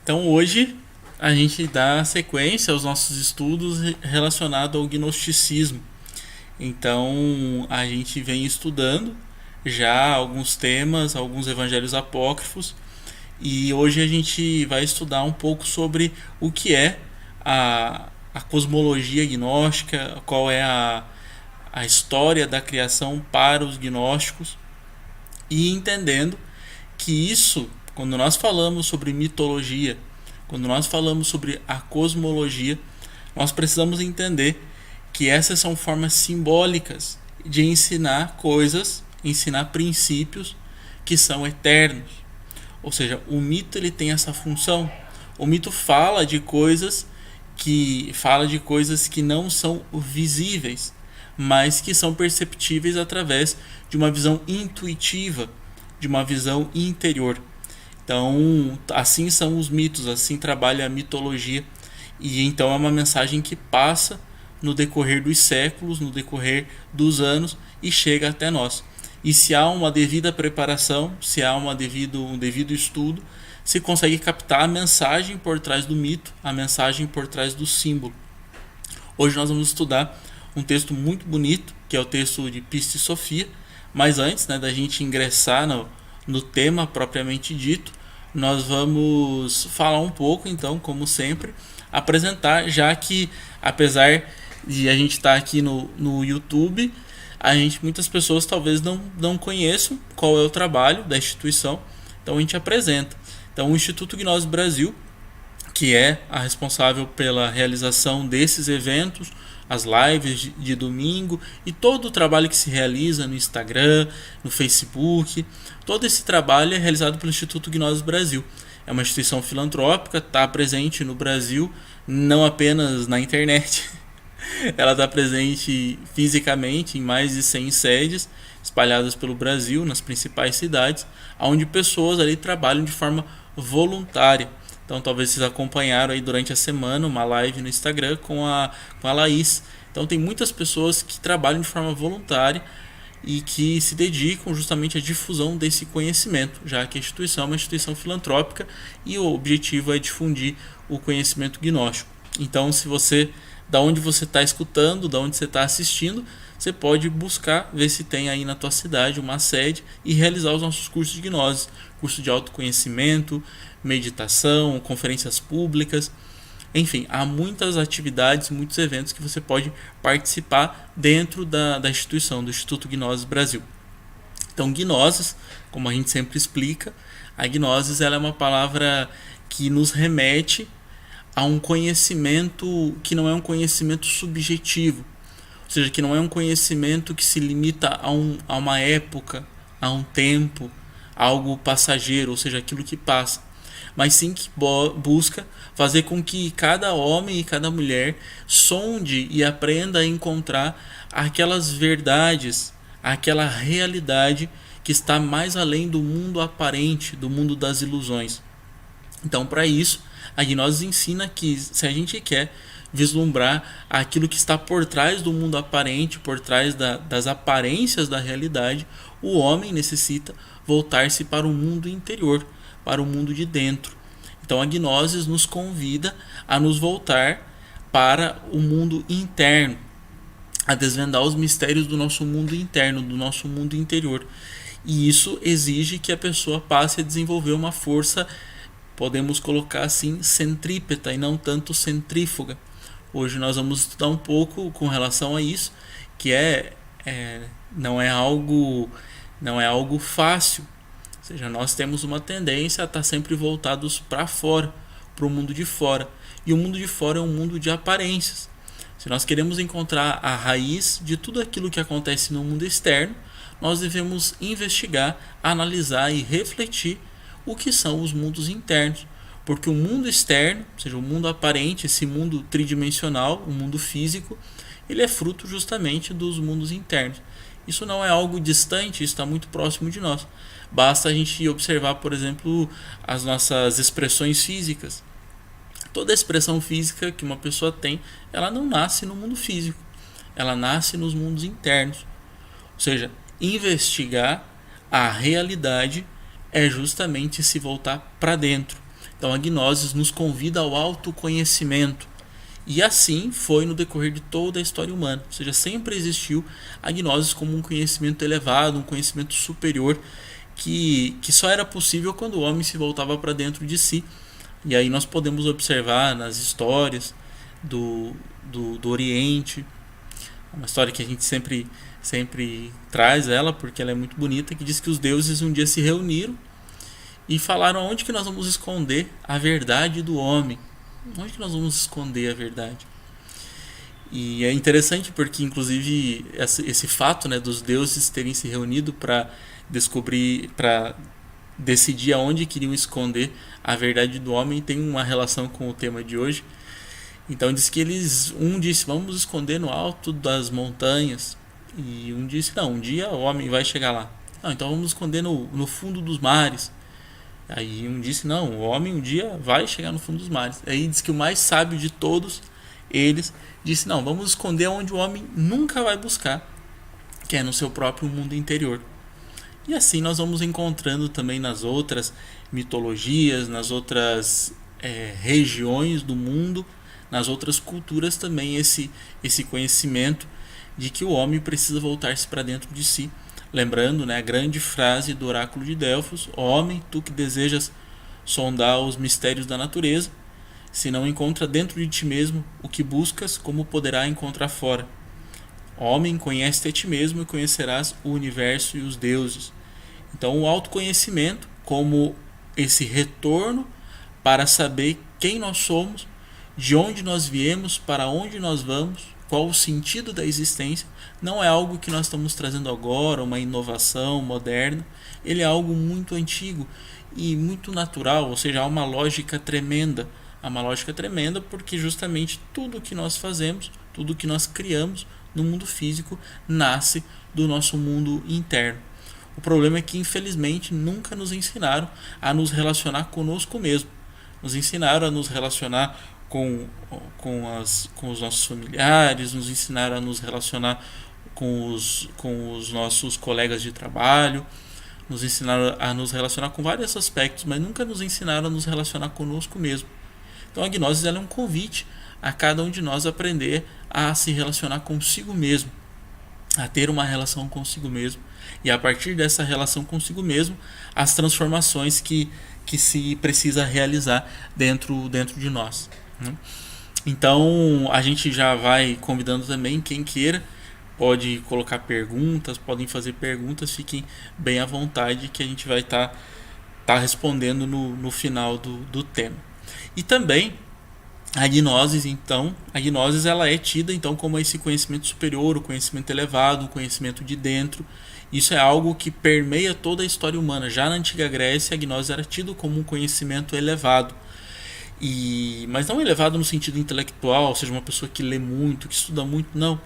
Então hoje a gente dá sequência aos nossos estudos relacionados ao gnosticismo. Então a gente vem estudando já alguns temas, alguns evangelhos apócrifos, e hoje a gente vai estudar um pouco sobre o que é a cosmologia gnóstica, qual é a história da criação para os gnósticos, e entendendo que isso, quando nós falamos sobre mitologia, quando nós falamos sobre a cosmologia, nós precisamos entender que essas são formas simbólicas de ensinar coisas, ensinar princípios que são eternos. Ou seja, o mito ele tem essa função. O mito fala de coisas que não são visíveis, mas que são perceptíveis através de uma visão intuitiva, de uma visão interior. Então, assim são os mitos, assim trabalha a mitologia, e então é uma mensagem que passa no decorrer dos séculos, no decorrer dos anos e chega até nós. E se há uma devida preparação, se há um devido estudo, se consegue captar a mensagem por trás do mito, a mensagem por trás do símbolo. Hoje nós vamos estudar um texto muito bonito, que é o texto de Pista e Sofia, mas antes, da gente ingressar no tema propriamente dito, nós vamos falar um pouco, então, como sempre, apresentar, já que apesar de a gente estar aqui no YouTube, muitas pessoas talvez não conheçam qual é o trabalho da instituição, então a gente apresenta. Então, o Instituto Gnose Brasil, que é a responsável pela realização desses eventos, as lives de domingo e todo o trabalho que se realiza no Instagram, no Facebook, todo esse trabalho é realizado pelo Instituto Gnose Brasil. É uma instituição filantrópica, está presente no Brasil, não apenas na internet. Ela está presente fisicamente em mais de 100 sedes espalhadas pelo Brasil, nas principais cidades, onde pessoas ali trabalham de forma voluntária. Então talvez vocês acompanharam aí durante a semana uma live no Instagram com a Laís. Então tem muitas pessoas que trabalham de forma voluntária e que se dedicam justamente à difusão desse conhecimento, já que a instituição é uma instituição filantrópica e o objetivo é difundir o conhecimento gnóstico. Então, se você, da onde você está escutando, da onde você está assistindo, você pode buscar, ver se tem aí na tua cidade uma sede e realizar os nossos cursos de gnose, curso de autoconhecimento, meditação, conferências públicas, enfim, há muitas atividades, muitos eventos que você pode participar dentro da instituição, do Instituto Gnose Brasil. Então, gnosis, como a gente sempre explica, a gnosis ela é uma palavra que nos remete a um conhecimento que não é um conhecimento subjetivo, ou seja, que não é um conhecimento que se limita a uma época, a um tempo, a algo passageiro, ou seja, aquilo que passa, mas sim que busca fazer com que cada homem e cada mulher sonde e aprenda a encontrar aquelas verdades, aquela realidade que está mais além do mundo aparente, do mundo das ilusões. Então, para isso, a gnose ensina que se a gente quer vislumbrar aquilo que está por trás do mundo aparente, por trás das aparências da realidade, o homem necessita voltar-se para o mundo interior, para o mundo de dentro. Então a gnose nos convida a nos voltar para o mundo interno, a desvendar os mistérios do nosso mundo interno, do nosso mundo interior. E isso exige que a pessoa passe a desenvolver uma força, podemos colocar assim, centrípeta e não tanto centrífuga. Hoje nós vamos estudar um pouco com relação a isso, que não é algo fácil. Ou seja, nós temos uma tendência a estar sempre voltados para fora, para o mundo de fora. E o mundo de fora é um mundo de aparências. Se nós queremos encontrar a raiz de tudo aquilo que acontece no mundo externo, nós devemos investigar, analisar e refletir o que são os mundos internos. Porque o mundo externo, ou seja, o mundo aparente, esse mundo tridimensional, o mundo físico, ele é fruto justamente dos mundos internos. Isso não é algo distante, isso está muito próximo de nós. Basta a gente observar, por exemplo, as nossas expressões físicas. Toda expressão física que uma pessoa tem, ela não nasce no mundo físico, ela nasce nos mundos internos. Ou seja, investigar a realidade é justamente se voltar para dentro. Então a gnose nos convida ao autoconhecimento. E assim foi no decorrer de toda a história humana. Ou seja, sempre existiu a gnose como um conhecimento elevado, um conhecimento superior, que só era possível quando o homem se voltava para dentro de si. E aí nós podemos observar nas histórias do Oriente, uma história que a gente sempre traz ela, porque ela é muito bonita, que diz que os deuses um dia se reuniram e falaram: onde que nós vamos esconder a verdade do homem? Onde que nós vamos esconder a verdade? E é interessante porque, inclusive, esse fato, né, dos deuses terem se reunido para decidir aonde queriam esconder a verdade do homem, tem uma relação com o tema de hoje. Então diz que um disse: vamos esconder no alto das montanhas, e um disse: não, um dia o homem vai chegar lá. Não, então vamos esconder no fundo dos mares. Aí um disse: não, o homem um dia vai chegar no fundo dos mares. Aí diz que o mais sábio de todos eles disse: não, vamos esconder onde o homem nunca vai buscar, que é no seu próprio mundo interior. E assim nós vamos encontrando também nas outras mitologias, nas outras regiões do mundo, nas outras culturas também esse conhecimento de que o homem precisa voltar-se para dentro de si. Lembrando, né, a grande frase do oráculo de Delfos: homem, tu que desejas sondar os mistérios da natureza, se não encontra dentro de ti mesmo o que buscas, como poderá encontrar fora? Homem, conhece-te a ti mesmo e conhecerás o universo e os deuses. Então o autoconhecimento, como esse retorno para saber quem nós somos, de onde nós viemos, para onde nós vamos, qual o sentido da existência, não é algo que nós estamos trazendo agora, uma inovação moderna. Ele é algo muito antigo e muito natural, ou seja, há uma lógica tremenda. Há uma lógica tremenda porque justamente tudo que nós fazemos, tudo que nós criamos no mundo físico, nasce do nosso mundo interno. O problema é que, infelizmente, nunca nos ensinaram a nos relacionar conosco mesmo. Nos ensinaram a nos relacionar com os nossos familiares, nos ensinaram a nos relacionar com os nossos colegas de trabalho, nos ensinaram a nos relacionar com vários aspectos, mas nunca nos ensinaram a nos relacionar conosco mesmo. Então a gnose ela é um convite a cada um de nós aprender a se relacionar consigo mesmo, a ter uma relação consigo mesmo, e a partir dessa relação consigo mesmo, as transformações que se precisa realizar dentro de nós. Então a gente já vai convidando também quem queira, pode colocar perguntas, podem fazer perguntas, fiquem bem à vontade que a gente vai estar respondendo no final do tema. E também a gnose, então, ela é tida então como esse conhecimento superior, o conhecimento elevado, o conhecimento de dentro. Isso é algo que permeia toda a história humana. Já na antiga Grécia, a gnose era tida como um conhecimento elevado. Mas não elevado no sentido intelectual, ou seja, uma pessoa que lê muito, que estuda muito, não.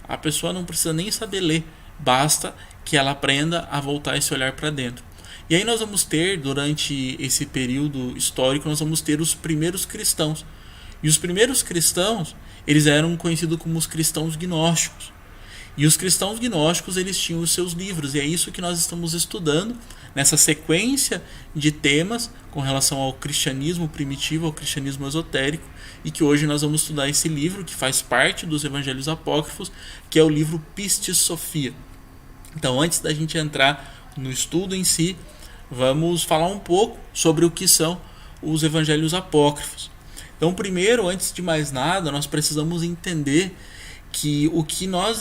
A pessoa não precisa nem saber ler, basta que ela aprenda a voltar esse olhar para dentro. E aí nós vamos ter, durante esse período histórico, nós vamos ter os primeiros cristãos. E os primeiros cristãos, eles eram conhecidos como os cristãos gnósticos. E os cristãos gnósticos, eles tinham os seus livros, e é isso que nós estamos estudando nessa sequência de temas com relação ao cristianismo primitivo, ao cristianismo esotérico, e que hoje nós vamos estudar esse livro que faz parte dos evangelhos apócrifos, que é o livro Pistis Sophia. Então, antes da gente entrar no estudo em si, vamos falar um pouco sobre o que são os evangelhos apócrifos. Então, primeiro, antes de mais nada, nós precisamos entender que o que nós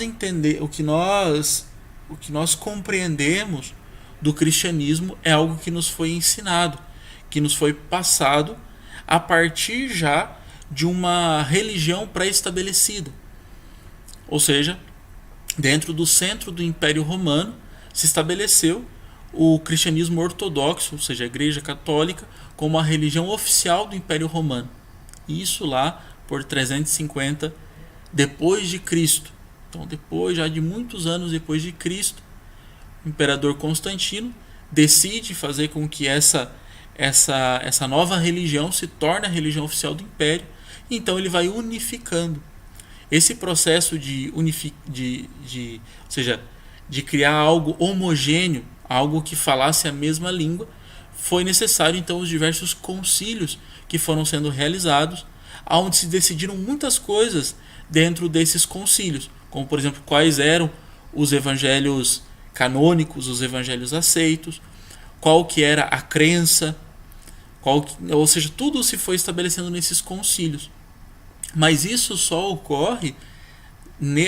compreendemos do cristianismo é algo que nos foi ensinado, que nos foi passado a partir já de uma religião pré-estabelecida. Ou seja, dentro do centro do Império Romano se estabeleceu o cristianismo ortodoxo, ou seja, a Igreja Católica, como a religião oficial do Império Romano. Isso lá por 350 depois de Cristo. Então, depois já de muitos anos depois de Cristo, o imperador Constantino decide fazer com que essa nova religião se torne a religião oficial do Império. Então ele vai unificando. Esse processo de criar algo homogêneo, algo que falasse a mesma língua, foi necessário então os diversos concílios que foram sendo realizados, onde se decidiram muitas coisas dentro desses concílios, como por exemplo quais eram os evangelhos canônicos, os evangelhos aceitos, qual que era a crença, ou seja, tudo se foi estabelecendo nesses concílios. Mas isso só ocorre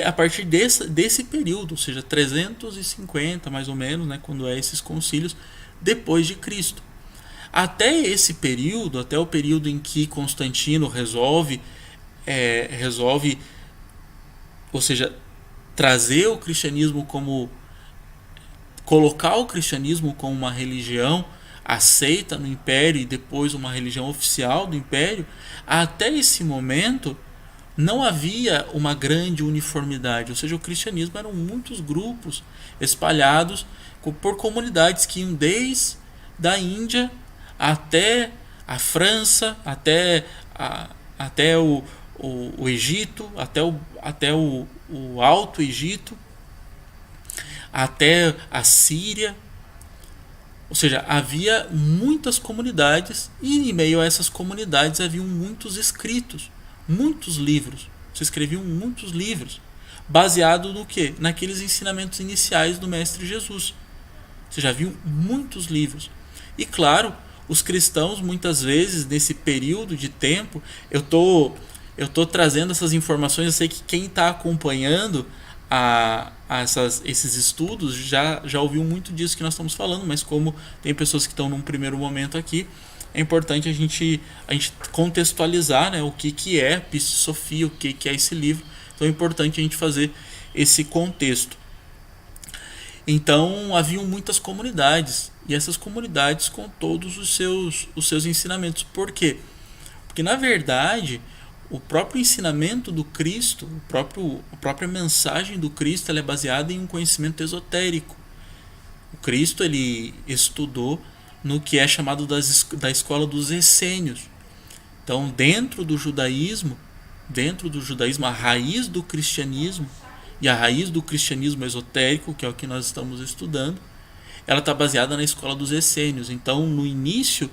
a partir desse período, ou seja, 350 mais ou menos, né, quando é esses concílios, depois de Cristo. Até esse período, até o período em que Constantino resolve, ou seja, trazer o cristianismo como, colocar o cristianismo como uma religião aceita no Império e depois uma religião oficial do Império, até esse momento não havia uma grande uniformidade, ou seja, o cristianismo eram muitos grupos espalhados por comunidades que iam desde da Índia até a França, até o Egito, até o Alto Egito, até a Síria. Ou seja, havia muitas comunidades e em meio a essas comunidades haviam muitos escritos, muitos livros. Se escreviam muitos livros, baseado no quê? Naqueles ensinamentos iniciais do Mestre Jesus. Você já viu muitos livros. E claro, os cristãos muitas vezes nesse período de tempo, eu tô trazendo essas informações, eu sei que quem está acompanhando esses estudos já ouviu muito disso que nós estamos falando, mas como tem pessoas que estão num primeiro momento aqui, é importante a gente contextualizar, né, o que é Pista e Sofia, o que é esse livro. Então é importante a gente fazer esse contexto. Então haviam muitas comunidades, e essas comunidades com todos os seus ensinamentos. Por quê? Porque na verdade o próprio ensinamento do Cristo, a própria mensagem do Cristo, ela é baseada em um conhecimento esotérico. O Cristo ele estudou no que é chamado da escola dos essênios. Então, dentro do judaísmo, a raiz do cristianismo, e a raiz do cristianismo esotérico, que é o que nós estamos estudando, ela está baseada na escola dos essênios. Então, no início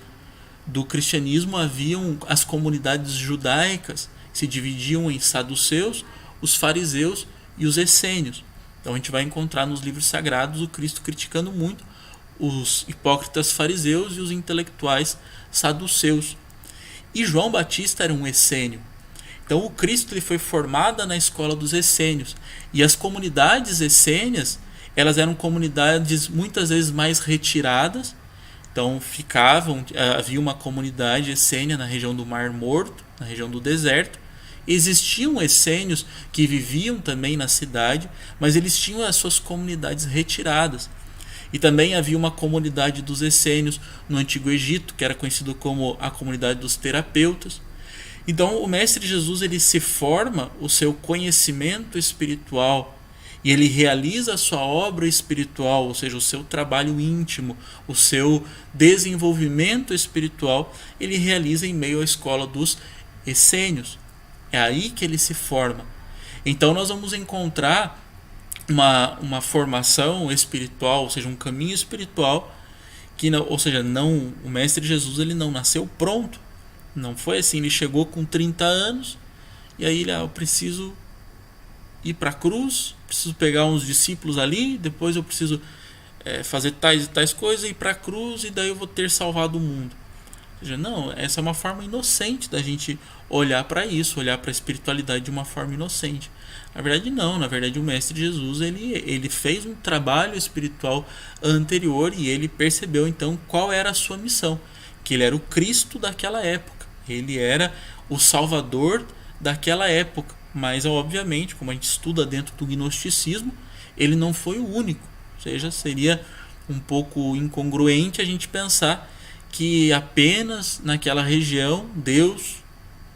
do cristianismo haviam as comunidades judaicas que se dividiam em saduceus, os fariseus e os essênios. Então a gente vai encontrar nos livros sagrados o Cristo criticando muito os hipócritas fariseus e os intelectuais saduceus. E João Batista era um essênio. Então o Cristo ele foi formado na escola dos essênios. E as comunidades essênias, elas eram comunidades muitas vezes mais retiradas. Então havia uma comunidade essênia na região do Mar Morto, na região do deserto. Existiam essênios que viviam também na cidade, mas eles tinham as suas comunidades retiradas. E também havia uma comunidade dos essênios no Antigo Egito, que era conhecido como a comunidade dos terapeutas. Então o Mestre Jesus ele se forma o seu conhecimento espiritual e ele realiza a sua obra espiritual, ou seja, o seu trabalho íntimo, o seu desenvolvimento espiritual, ele realiza em meio à escola dos essênios. É aí que ele se forma. Então nós vamos encontrar uma formação espiritual, ou seja, um caminho espiritual, ou seja, o Mestre Jesus ele não nasceu pronto. Não foi assim, ele chegou com 30 anos e aí eu preciso ir para a cruz, preciso pegar uns discípulos ali, depois eu preciso fazer tais e tais coisas, ir para a cruz e daí eu vou ter salvado o mundo. Ou seja, não, essa é uma forma inocente da gente olhar para isso, olhar para a espiritualidade de uma forma inocente. Na verdade não, na verdade o Mestre Jesus ele fez um trabalho espiritual anterior e ele percebeu então qual era a sua missão, que ele era o Cristo daquela época, ele era o Salvador daquela época. Mas, obviamente, como a gente estuda dentro do gnosticismo, ele não foi o único. Ou seja, seria um pouco incongruente a gente pensar que apenas naquela região Deus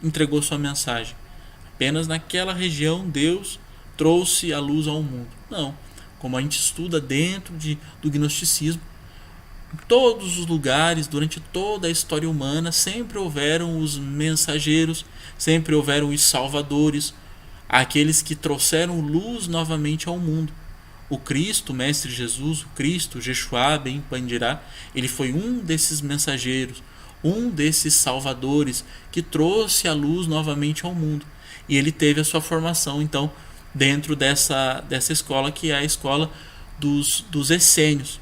entregou sua mensagem. Apenas naquela região Deus trouxe a luz ao mundo. Não. Como a gente estuda dentro do gnosticismo, em todos os lugares, durante toda a história humana, sempre houveram os mensageiros, sempre houveram os salvadores, aqueles que trouxeram luz novamente ao mundo. o Cristo, o Mestre Jesus, o Cristo, Jeshua ben Pandirá, ele foi um desses mensageiros, um desses salvadores que trouxe a luz novamente ao mundo. E ele teve a sua formação, então, dentro dessa escola, que é a escola dos essênios,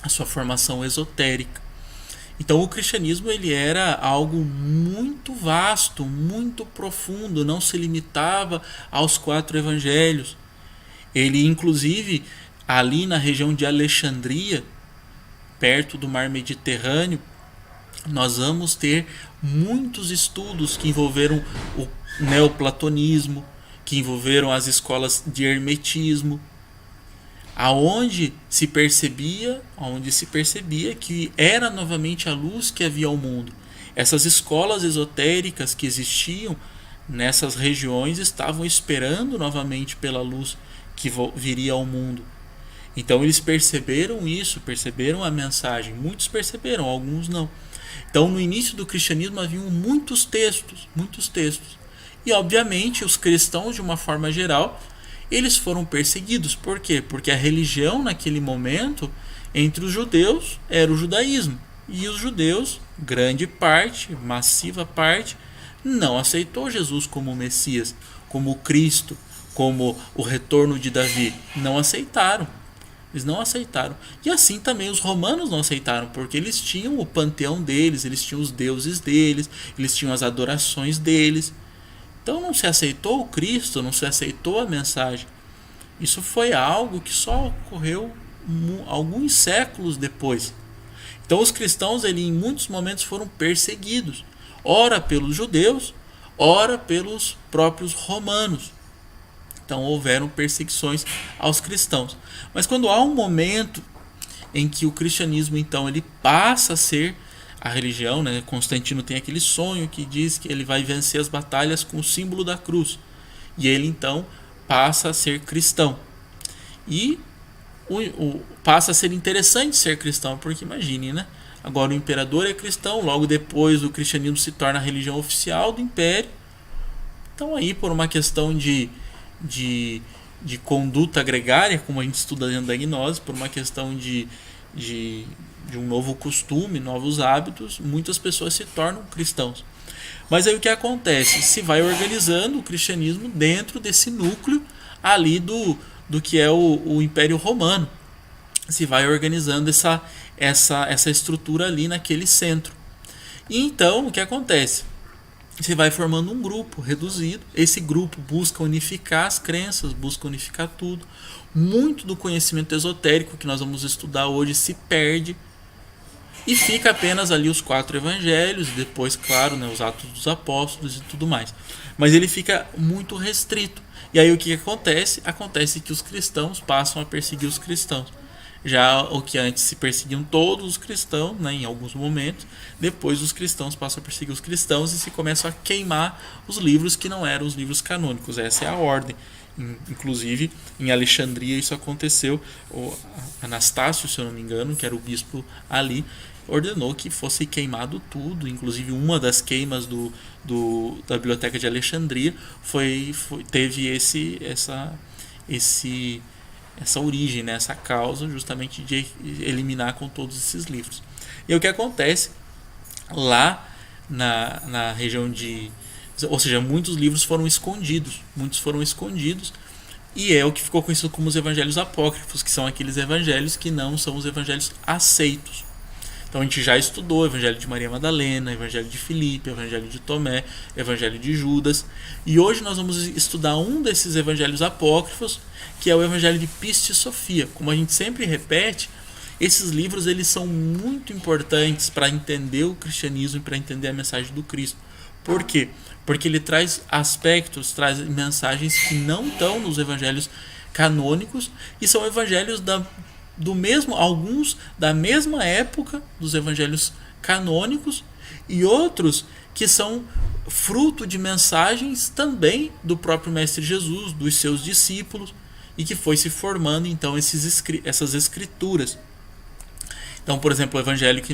a sua formação esotérica. Então o cristianismo ele era algo muito vasto, muito profundo, não se limitava aos 4 evangelhos. Ele, inclusive, ali na região de Alexandria, perto do mar Mediterrâneo, nós vamos ter muitos estudos que envolveram o neoplatonismo, que envolveram as escolas de hermetismo, aonde se percebia que era novamente a luz que havia ao mundo. Essas escolas esotéricas que existiam nessas regiões estavam esperando novamente pela luz que viria ao mundo. Então eles perceberam isso, perceberam a mensagem. Muitos perceberam, alguns não. Então no início do cristianismo haviam muitos textos. E obviamente os cristãos, de uma forma geral, eles foram perseguidos. Por quê? Porque a religião naquele momento, entre os judeus, era o judaísmo. E os judeus, grande parte, massiva parte, não aceitou Jesus como o Messias, como o Cristo, como o retorno de Davi. Não aceitaram. Eles não aceitaram. E assim também os romanos não aceitaram, porque eles tinham o panteão deles, eles tinham os deuses deles, eles tinham as adorações deles. Então não se aceitou o Cristo, não se aceitou a mensagem. Isso foi algo que só ocorreu alguns séculos depois. Então os cristãos em muitos momentos foram perseguidos, ora pelos judeus, ora pelos próprios romanos. Então houveram perseguições aos cristãos. Mas quando há um momento em que o cristianismo então ele passa a ser a religião, né? Constantino tem aquele sonho que diz que ele vai vencer as batalhas com o símbolo da cruz. E ele então passa a ser cristão. E passa a ser interessante ser cristão, porque imagine, né? Agora o imperador é cristão, logo depois o cristianismo se torna a religião oficial do império. Então aí por uma questão de conduta gregária, como a gente estuda dentro da gnose, por uma questão de um novo costume, novos hábitos, muitas pessoas se tornam cristãos. Mas aí o que acontece? Se vai organizando o cristianismo dentro desse núcleo ali do que é o Império Romano. Se vai organizando essa estrutura ali naquele centro. E então o que acontece? Você vai formando um grupo reduzido. Esse grupo busca unificar as crenças, busca unificar tudo. Muito do conhecimento esotérico que nós vamos estudar hoje se perde. E fica apenas ali os 4 evangelhos, e depois, claro, né, os Atos dos Apóstolos e tudo mais. Mas ele fica muito restrito. E aí o que acontece? Acontece que os cristãos passam a perseguir os cristãos. Já o que antes se perseguiam todos os cristãos, né, em alguns momentos, depois os cristãos passam a perseguir os cristãos e se começam a queimar os livros que não eram os livros canônicos. Essa é a ordem. Inclusive, em Alexandria isso aconteceu. O Anastácio, se eu não me engano, que era o bispo ali, ordenou que fosse queimado tudo. Inclusive, uma das queimas da biblioteca de Alexandria teve essa origem, né, essa causa justamente de eliminar com todos esses livros. E o que acontece lá na região ou seja, muitos livros foram escondidos, e é o que ficou conhecido como os evangelhos apócrifos, que são aqueles evangelhos que não são os evangelhos aceitos. Então a gente já estudou o Evangelho de Maria Madalena, Evangelho de Filipe, Evangelho de Tomé, Evangelho de Judas. E hoje nós vamos estudar um desses evangelhos apócrifos, que é o Evangelho de Piste e Sofia. Como a gente sempre repete, esses livros eles são muito importantes para entender o cristianismo e para entender a mensagem do Cristo. Por quê? Porque ele traz aspectos, traz mensagens que não estão nos evangelhos canônicos e são evangelhos alguns da mesma época dos evangelhos canônicos e outros que são fruto de mensagens também do próprio Mestre Jesus, dos seus discípulos, e que foi se formando então essas escrituras. Então, por exemplo,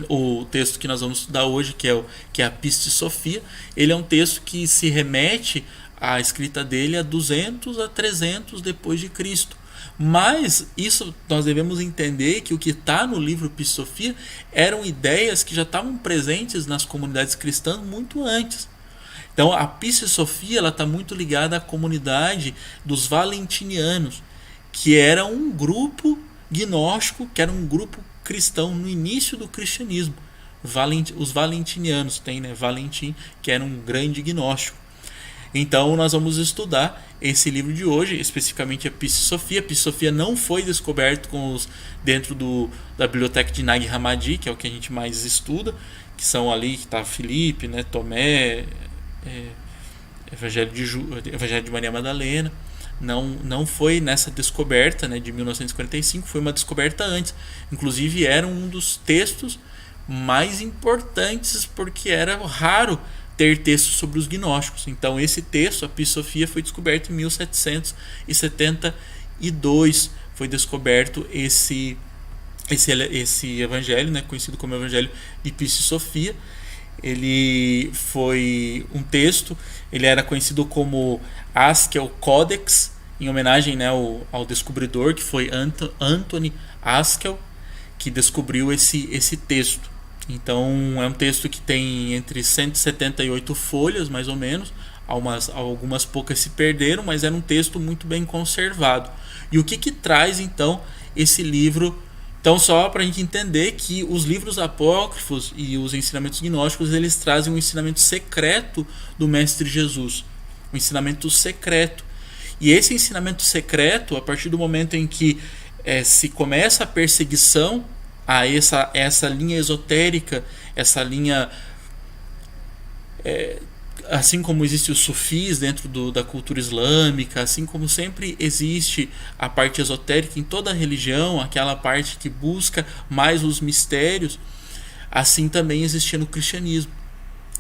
o texto que nós vamos estudar hoje, que é a Piste Sofia, ele é um texto que se remete à escrita dele a 200 a 300 depois de Cristo. Mas isso nós devemos entender que o que está no livro Pisofia eram ideias que já estavam presentes nas comunidades cristãs muito antes. Então a Pisofia está muito ligada à comunidade dos valentinianos, que era um grupo gnóstico, que era um grupo cristão no início do cristianismo. Os valentinianos, tem, né, Valentim, que era um grande gnóstico. Então nós vamos estudar esse livro de hoje, especificamente a Pisofia. A Pisofia não foi descoberto dentro da biblioteca de Nag Hammadi, que é o que a gente mais estuda, que são ali que está Filipe, né, Tomé, Evangelho de Maria Madalena. Não foi nessa descoberta, né, de 1945, foi uma descoberta antes. Inclusive era um dos textos mais importantes, porque era raro ter textos sobre os gnósticos. Então esse texto, a Pisofia, foi descoberto em 1772. Foi descoberto esse evangelho, né, conhecido como Evangelho de Pisofia. Ele foi um texto, ele era conhecido como Haskell Codex, em homenagem, né, ao descobridor, que foi Anthony Haskell, que descobriu esse texto. Então é um texto que tem entre 178 folhas, mais ou menos. Algumas poucas se perderam, mas era um texto muito bem conservado. E o que traz então esse livro? Então, só para a gente entender que os livros apócrifos e os ensinamentos gnósticos, eles trazem um ensinamento secreto do Mestre Jesus, um ensinamento secreto. E esse ensinamento secreto, a partir do momento em que se começa a perseguição a essa linha esotérica, essa linha, assim como existe os sufis dentro da cultura islâmica, assim como sempre existe a parte esotérica em toda a religião, aquela parte que busca mais os mistérios, assim também existia no cristianismo.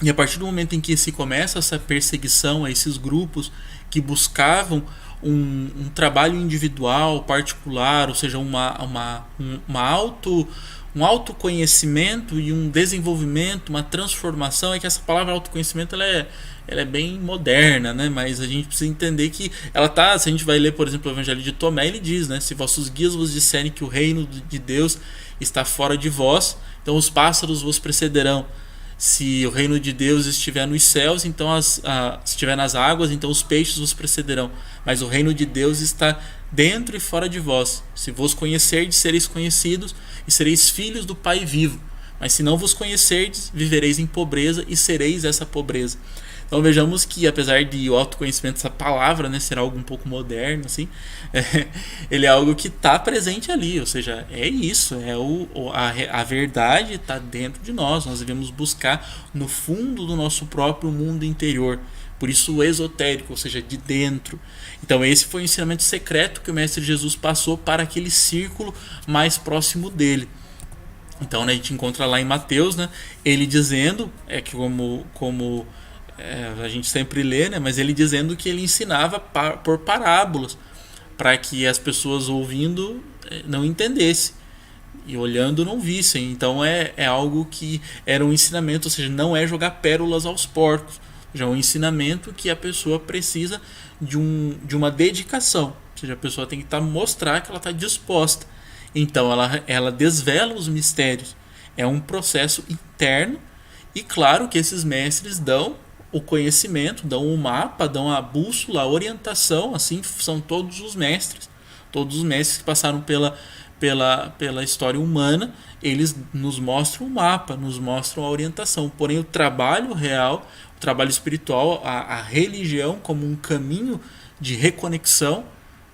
E a partir do momento em que se começa essa perseguição a esses grupos que buscavam um trabalho individual, particular, ou seja, um autoconhecimento e um desenvolvimento, uma transformação. É que essa palavra autoconhecimento ela é bem moderna, né? Mas a gente precisa entender que ela tá, se a gente vai ler, por exemplo, o Evangelho de Tomé, ele diz, né, se vossos guias vos disserem que o reino de Deus está fora de vós, então os pássaros vos precederão. Se o reino de Deus estiver nos céus, então se estiver nas águas, então os peixes vos precederão. Mas o reino de Deus está dentro e fora de vós. Se vos conhecerdes, sereis conhecidos e sereis filhos do Pai vivo. Mas se não vos conhecerdes, vivereis em pobreza e sereis essa pobreza. Então vejamos que, apesar de o autoconhecimento, essa palavra, né, ser algo um pouco moderno, assim, ele é algo que está presente ali, ou seja, é isso, a verdade está dentro de nós devemos buscar no fundo do nosso próprio mundo interior. Por isso o esotérico, ou seja, de dentro. Então esse foi o ensinamento secreto que o Mestre Jesus passou para aquele círculo mais próximo dele. Então, né, a gente encontra lá em Mateus, né, ele dizendo, que como a gente sempre lê, né, mas ele dizendo que ele ensinava por parábolas, para que as pessoas ouvindo não entendessem e olhando não vissem. Então é algo que era um ensinamento, ou seja, não é jogar pérolas aos porcos, já é um ensinamento que a pessoa precisa de uma dedicação, ou seja, a pessoa tem que mostrar que ela está disposta. Então ela desvela os mistérios, é um processo interno. E claro que esses mestres dão o conhecimento, dão o mapa, dão a bússola, a orientação. Assim são todos os mestres que passaram pela história humana. Eles nos mostram o mapa, nos mostram a orientação. Porém o trabalho real, o trabalho espiritual, a religião como um caminho de reconexão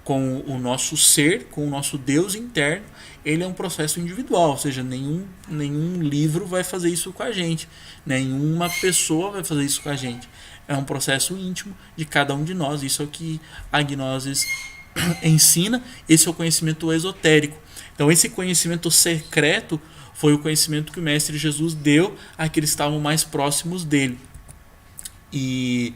com o nosso ser, com o nosso Deus interno, ele é um processo individual, ou seja, nenhum livro vai fazer isso com a gente, nenhuma pessoa vai fazer isso com a gente. É um processo íntimo de cada um de nós. Isso é o que a Gnosis ensina. Esse é o conhecimento esotérico. Então esse conhecimento secreto foi o conhecimento que o Mestre Jesus deu àqueles que estavam mais próximos dele. E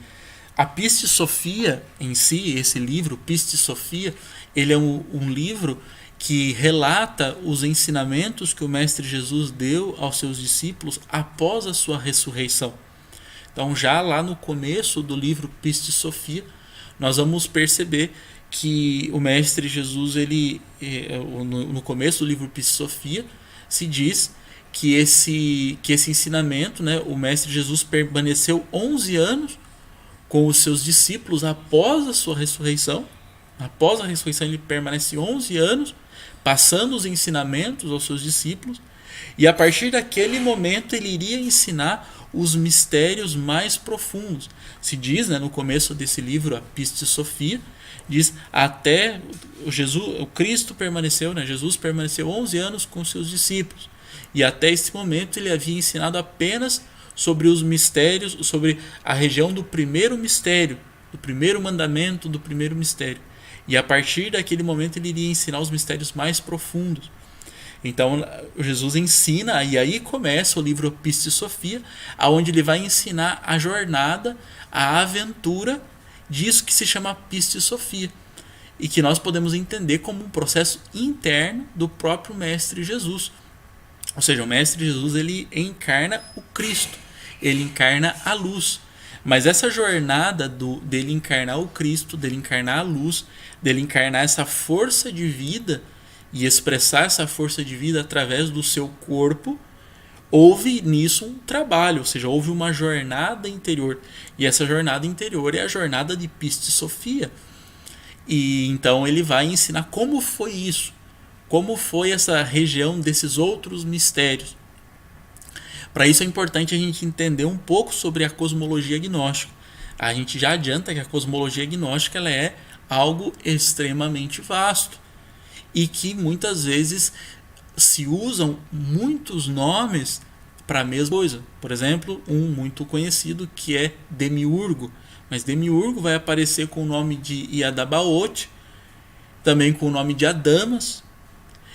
a Pisofia em si, esse livro, Pisofia, ele é um livro que relata os ensinamentos que o Mestre Jesus deu aos seus discípulos após a sua ressurreição. Então, já lá no começo do livro Pisofia, nós vamos perceber que o Mestre Jesus, ele, no começo do livro Pissofia, se diz que esse ensinamento, né, o Mestre Jesus permaneceu 11 anos com os seus discípulos após a sua ressurreição. Após a ressurreição, ele permanece 11 anos passando os ensinamentos aos seus discípulos, e a partir daquele momento ele iria ensinar os mistérios mais profundos. Se diz, né, no começo desse livro, a Pistis Sophia, diz até o Cristo permaneceu, né, Jesus permaneceu 11 anos com seus discípulos, e até esse momento ele havia ensinado apenas sobre os mistérios, sobre a região do primeiro mistério, do primeiro mandamento, do primeiro mistério. E a partir daquele momento ele iria ensinar os mistérios mais profundos. Então Jesus ensina, e aí começa o livro Pistis Sophia, onde ele vai ensinar a jornada, a aventura disso que se chama Pistis Sophia, e que nós podemos entender como um processo interno do próprio Mestre Jesus. Ou seja, o Mestre Jesus, ele encarna o Cristo, ele encarna a luz. Mas essa jornada dele encarnar o Cristo, dele encarnar a luz, dele encarnar essa força de vida e expressar essa força de vida através do seu corpo, houve nisso um trabalho, ou seja, houve uma jornada interior. E essa jornada interior é a jornada de Pistis Sophia. E então ele vai ensinar como foi isso, como foi essa região desses outros mistérios. Para isso é importante a gente entender um pouco sobre a cosmologia gnóstica. A gente já adianta que a cosmologia gnóstica ela é algo extremamente vasto e que muitas vezes se usam muitos nomes para a mesma coisa. Por exemplo, um muito conhecido que é Demiurgo. Mas Demiurgo vai aparecer com o nome de Iadabaoth, também com o nome de Adamas.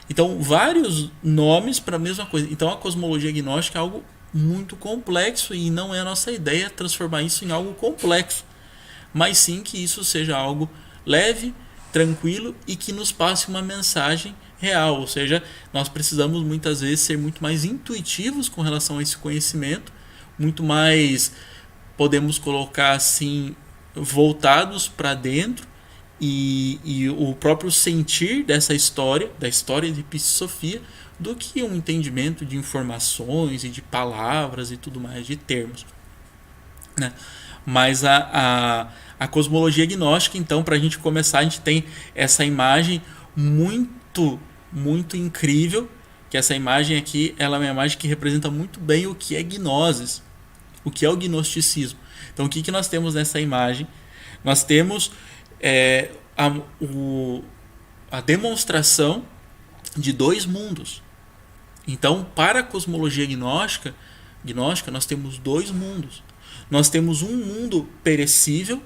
Então, vários nomes para a mesma coisa. Então, a cosmologia gnóstica é algo muito complexo e não é a nossa ideia transformar isso em algo complexo, mas sim que isso seja algo leve, tranquilo e que nos passe uma mensagem real. Ou seja, nós precisamos muitas vezes ser muito mais intuitivos com relação a esse conhecimento, muito mais, podemos colocar assim, voltados para dentro. E o próprio sentir dessa história, da história de Pistis Sophia, do que um entendimento de informações e de palavras e tudo mais, de termos, né? Mas a cosmologia gnóstica, então, para a gente começar, a gente tem essa imagem muito, muito incrível, que essa imagem aqui, ela é uma imagem que representa muito bem o que é gnoses, o que é o gnosticismo. Então, o que nós temos nessa imagem? Nós temos a demonstração de dois mundos. Então, para a cosmologia gnóstica, nós temos dois mundos. Nós temos um mundo perecível,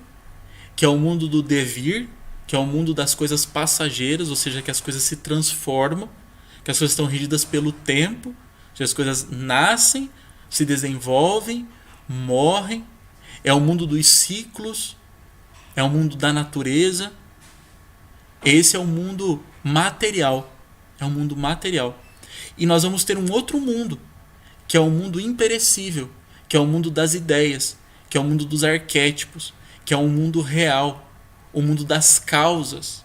que é o mundo do devir, que é o mundo das coisas passageiras, ou seja, que as coisas se transformam, que as coisas estão regidas pelo tempo, que as coisas nascem, se desenvolvem, morrem. É o mundo dos ciclos, é o mundo da natureza. Esse é o mundo material. É o mundo material. E nós vamos ter um outro mundo, que é o mundo imperecível, que é o mundo das ideias, que é o mundo dos arquétipos, que é o mundo real, o mundo das causas.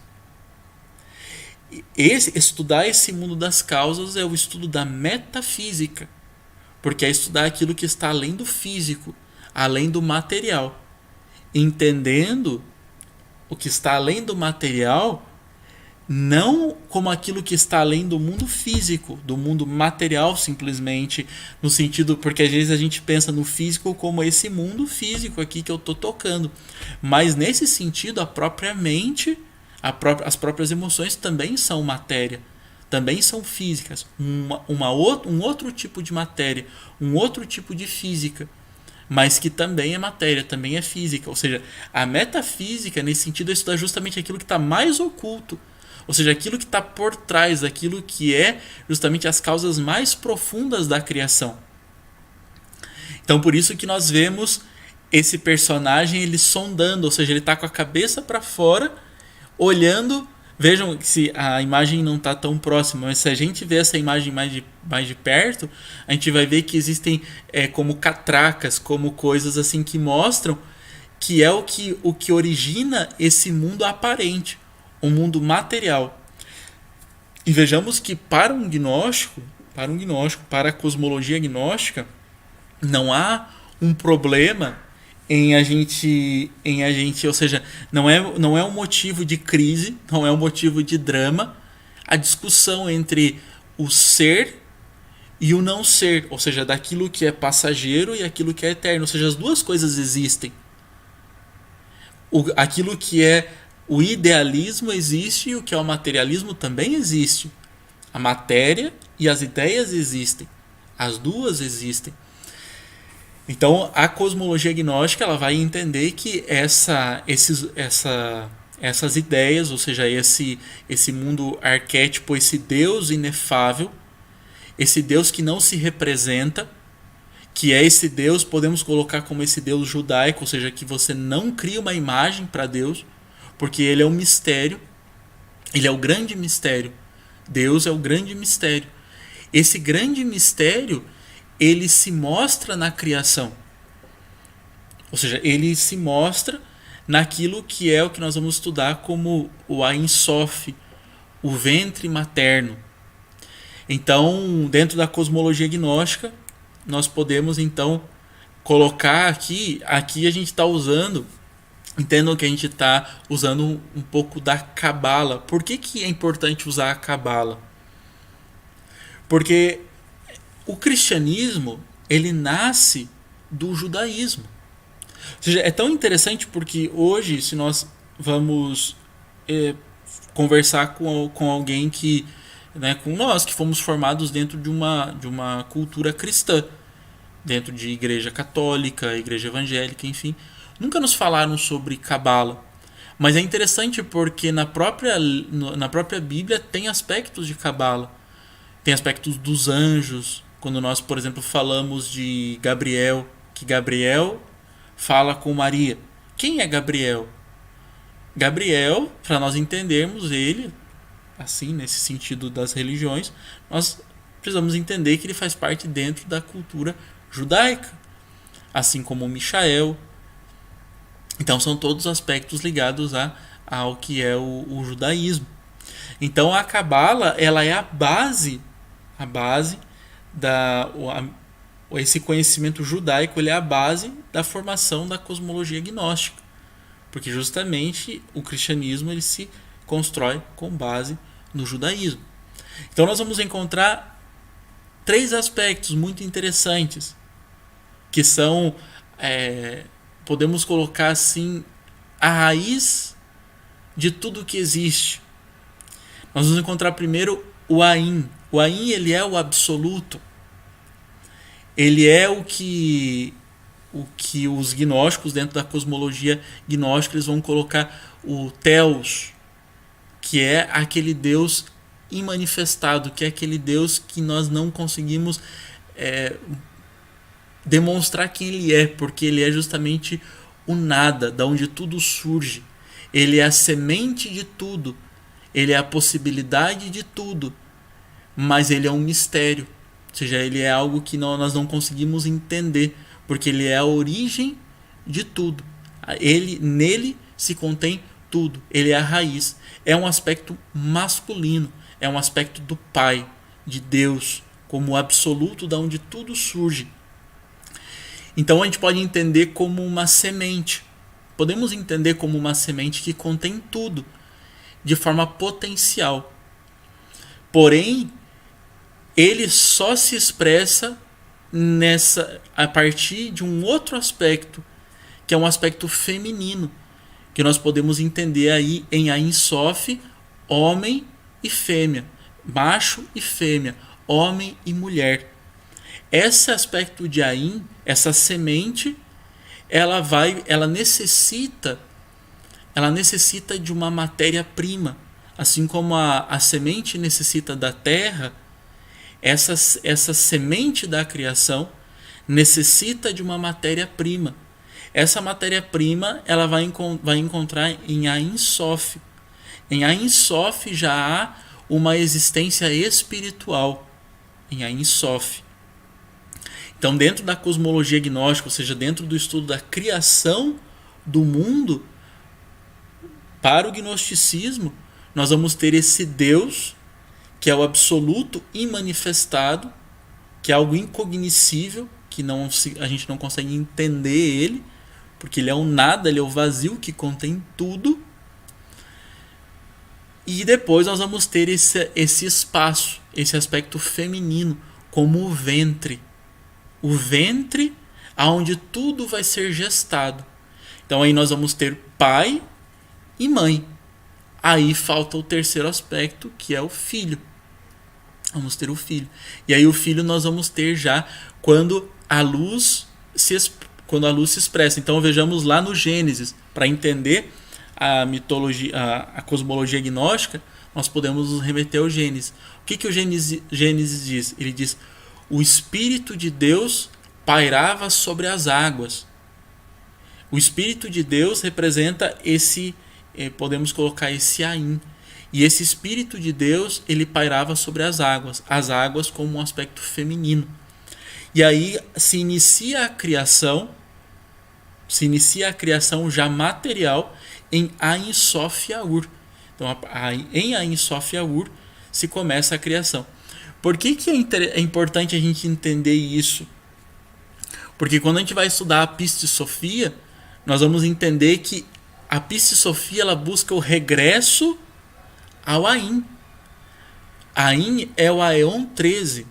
Estudar esse mundo das causas é o estudo da metafísica, porque é estudar aquilo que está além do físico, além do material. Entendendo o que está além do material, não como aquilo que está além do mundo físico, do mundo material simplesmente, no sentido, porque às vezes a gente pensa no físico como esse mundo físico aqui que eu estou tocando, mas nesse sentido a própria mente, as próprias emoções também são matéria, também são físicas, um outro tipo de matéria, um outro tipo de física, mas que também é matéria, também é física. Ou seja, a metafísica, nesse sentido, é estudar justamente aquilo que está mais oculto. Ou seja, aquilo que está por trás, aquilo que é justamente as causas mais profundas da criação. Então, por isso que nós vemos esse personagem ele sondando, ou seja, ele está com a cabeça para fora, olhando. Vejam se a imagem não está tão próxima, mas se a gente vê essa imagem mais de perto, a gente vai ver que existem como catracas, como coisas assim que mostram que é o que origina esse mundo aparente. um mundo material. E vejamos que para para a cosmologia gnóstica, não há um problema ou seja, não é um motivo de crise, não é um motivo de drama a discussão entre o ser e o não ser, ou seja, daquilo que é passageiro e aquilo que é eterno, ou seja, as duas coisas existem. Aquilo que é o idealismo existe e o que é o materialismo também existe. A matéria e as ideias existem. As duas existem. Então, a cosmologia gnóstica ela vai entender que essas ideias, ou seja, esse mundo arquétipo, esse Deus inefável, esse Deus que não se representa, que é esse Deus, podemos colocar como esse Deus judaico, ou seja, que você não cria uma imagem para Deus, porque ele é um mistério, ele é o grande mistério. Deus é o grande mistério. Esse grande mistério, ele se mostra na criação. Ou seja, ele se mostra naquilo que é o que nós vamos estudar como o Ein Sof, o ventre materno. Então, dentro da cosmologia gnóstica, nós podemos então colocar aqui a gente está usando, entendam que a gente está usando um pouco da Cabala. Por que é importante usar a Cabala? Porque o cristianismo, ele nasce do judaísmo. Ou seja, é tão interessante porque hoje, se nós vamos conversar com alguém que, né, com nós que fomos formados dentro de uma cultura cristã, dentro de igreja católica, igreja evangélica, enfim, nunca nos falaram sobre Cabala. Mas é interessante porque na própria Bíblia tem aspectos de Cabala. Tem aspectos dos anjos. Quando nós, por exemplo, falamos de Gabriel, que Gabriel fala com Maria. Quem é Gabriel? Gabriel, para nós entendermos ele, assim, nesse sentido das religiões, nós precisamos entender que ele faz parte dentro da cultura judaica, assim como Michael. Então são todos aspectos ligados ao que é o judaísmo. Então a Cabala, ela é a base esse conhecimento judaico, ele é a base da formação da cosmologia gnóstica, porque justamente o cristianismo ele se constrói com base no judaísmo. Então nós vamos encontrar 3 aspectos muito interessantes que são, podemos colocar assim, a raiz de tudo que existe. Nós vamos encontrar primeiro o Ain. O Ain, ele é o absoluto. Ele é o que os gnósticos, dentro da cosmologia gnóstica, eles vão colocar o Theos, que é aquele Deus imanifestado, que é aquele Deus que nós não conseguimos demonstrar quem ele é, porque ele é justamente o nada, da onde tudo surge. Ele é a semente de tudo, ele é a possibilidade de tudo, mas ele é um mistério, ou seja, ele é algo que nós não conseguimos entender, porque ele é a origem de tudo. Nele se contém tudo, ele é a raiz, é um aspecto masculino, é um aspecto do Pai, de Deus, como o absoluto, da onde tudo surge. Então a gente pode entender como uma semente. Podemos entender como uma semente que contém tudo, de forma potencial. Porém, ele só se expressa a partir de um outro aspecto, que é um aspecto feminino, que nós podemos entender aí em Ein Sof, homem e fêmea, macho e fêmea, homem e mulher. Esse aspecto de Ain, essa semente, ela necessita de uma matéria-prima, assim como a semente necessita da terra. Essa semente da criação necessita de uma matéria-prima. Essa matéria-prima ela vai encontrar em Ein Sof. Em Ein Sof já há uma existência espiritual. Em Ein Sof. Então, dentro da cosmologia gnóstica, ou seja, dentro do estudo da criação do mundo, para o gnosticismo, nós vamos ter esse Deus, que é o absoluto imanifestado, que é algo incognoscível, que a gente não consegue entender ele, porque ele é o nada, ele é o vazio que contém tudo. E depois nós vamos ter esse espaço, esse aspecto feminino, como o ventre. O ventre onde tudo vai ser gestado. Então aí nós vamos ter pai e mãe. Aí falta o terceiro aspecto, que é o filho. Vamos ter o filho. E aí o filho nós vamos ter já quando a luz se expressa. Então vejamos lá no Gênesis, para entender a mitologia, a cosmologia gnóstica, nós podemos nos remeter ao Gênesis. O que o Gênesis diz? Ele diz: o Espírito de Deus pairava sobre as águas. O Espírito de Deus representa esse, podemos colocar esse Ain. E esse Espírito de Deus, ele pairava sobre as águas como um aspecto feminino. E aí se inicia a criação já material em Ain Sof Yaur. Então em Ain Sof Yaur se começa a criação. Por que é importante a gente entender isso? Porque quando a gente vai estudar a Piste Sofia, nós vamos entender que a Piste Sofia ela busca o regresso ao Ain. Ain é o Aeon 13.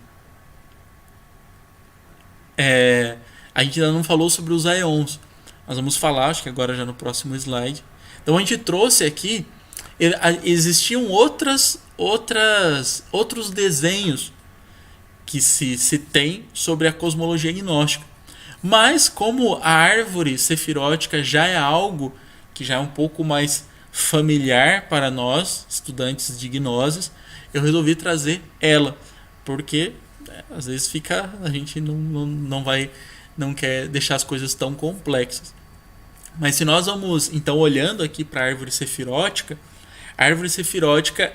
A gente ainda não falou sobre os Aeons. Nós vamos falar, acho que agora já no próximo slide. Então a gente trouxe aqui, existiam outros desenhos que se tem sobre a cosmologia gnóstica. Mas como a árvore sefirótica já é algo que já é um pouco mais familiar para nós, estudantes de gnoses, eu resolvi trazer ela, porque às vezes a gente não quer deixar as coisas tão complexas. Mas se nós vamos então olhando aqui para a árvore sefirótica,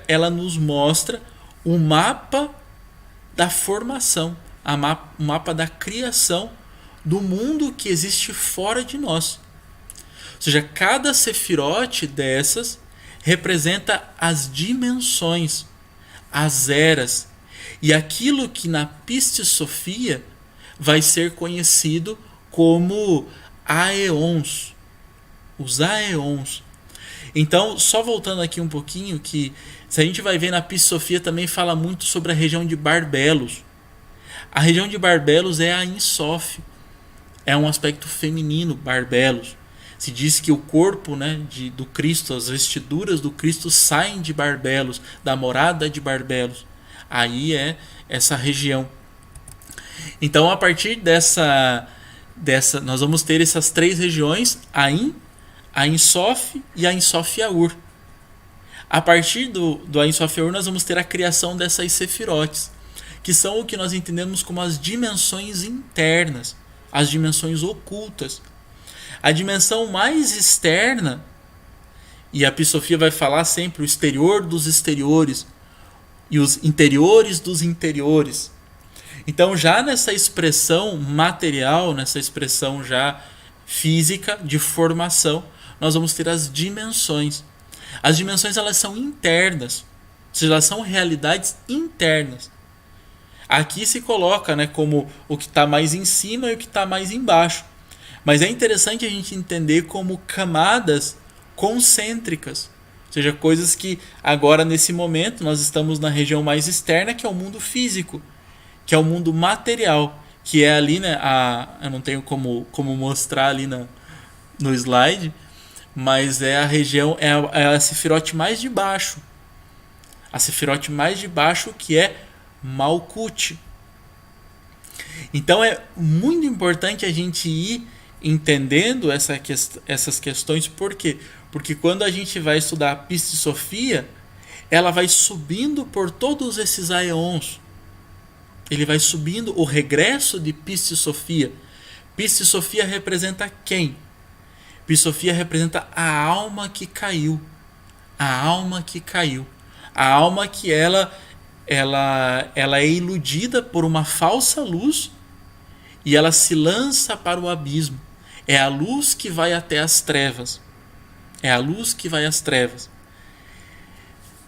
ela nos mostra o mapa da formação, o mapa da criação do mundo que existe fora de nós. Ou seja, cada sefirote dessas representa as dimensões, as eras, e aquilo que na Piste Sofia vai ser conhecido como Aeons, os Aeons. Então, só voltando aqui um pouquinho, que se a gente vai ver na Piste Sofia também fala muito sobre a região de Barbelos. A região de Barbelos é a Ain Sof, é um aspecto feminino, Barbelos. Se diz que o corpo, né, do Cristo, as vestiduras do Cristo saem de Barbelos, da morada de Barbelos. Aí é essa região. Então, a partir dessa nós vamos ter essas três regiões, Ain Sof e Ain Sof Yaur. A partir do Ain Sof Yaur, nós vamos ter a criação dessas sefirotes, que são o que nós entendemos como as dimensões internas, as dimensões ocultas. A dimensão mais externa, e a Piste Sofia vai falar sempre o exterior dos exteriores e os interiores dos interiores. Então, já nessa expressão material, nessa expressão já física de formação, nós vamos ter as dimensões. As dimensões, elas são internas, ou seja, elas são realidades internas. Aqui se coloca, né, como o que está mais em cima e o que está mais embaixo. Mas é interessante a gente entender como camadas concêntricas, ou seja, coisas que agora nesse momento nós estamos na região mais externa, que é o mundo físico, que é o mundo material, que é ali, né, eu não tenho como mostrar ali no slide, mas é a região, é a sefirote mais de baixo. A sefirote mais de baixo, que é Malkuth. Então é muito importante a gente ir entendendo essas questões. Por quê? Porque quando a gente vai estudar a Piste Sofia, ela vai subindo por todos esses aeons. Ele vai subindo o regresso de Piste Sofia. Piste Sofia representa quem? Piste Sofia representa a alma que caiu. A alma que caiu. A alma que ela é iludida por uma falsa luz e ela se lança para o abismo. É a luz que vai até as trevas. É a luz que vai às trevas.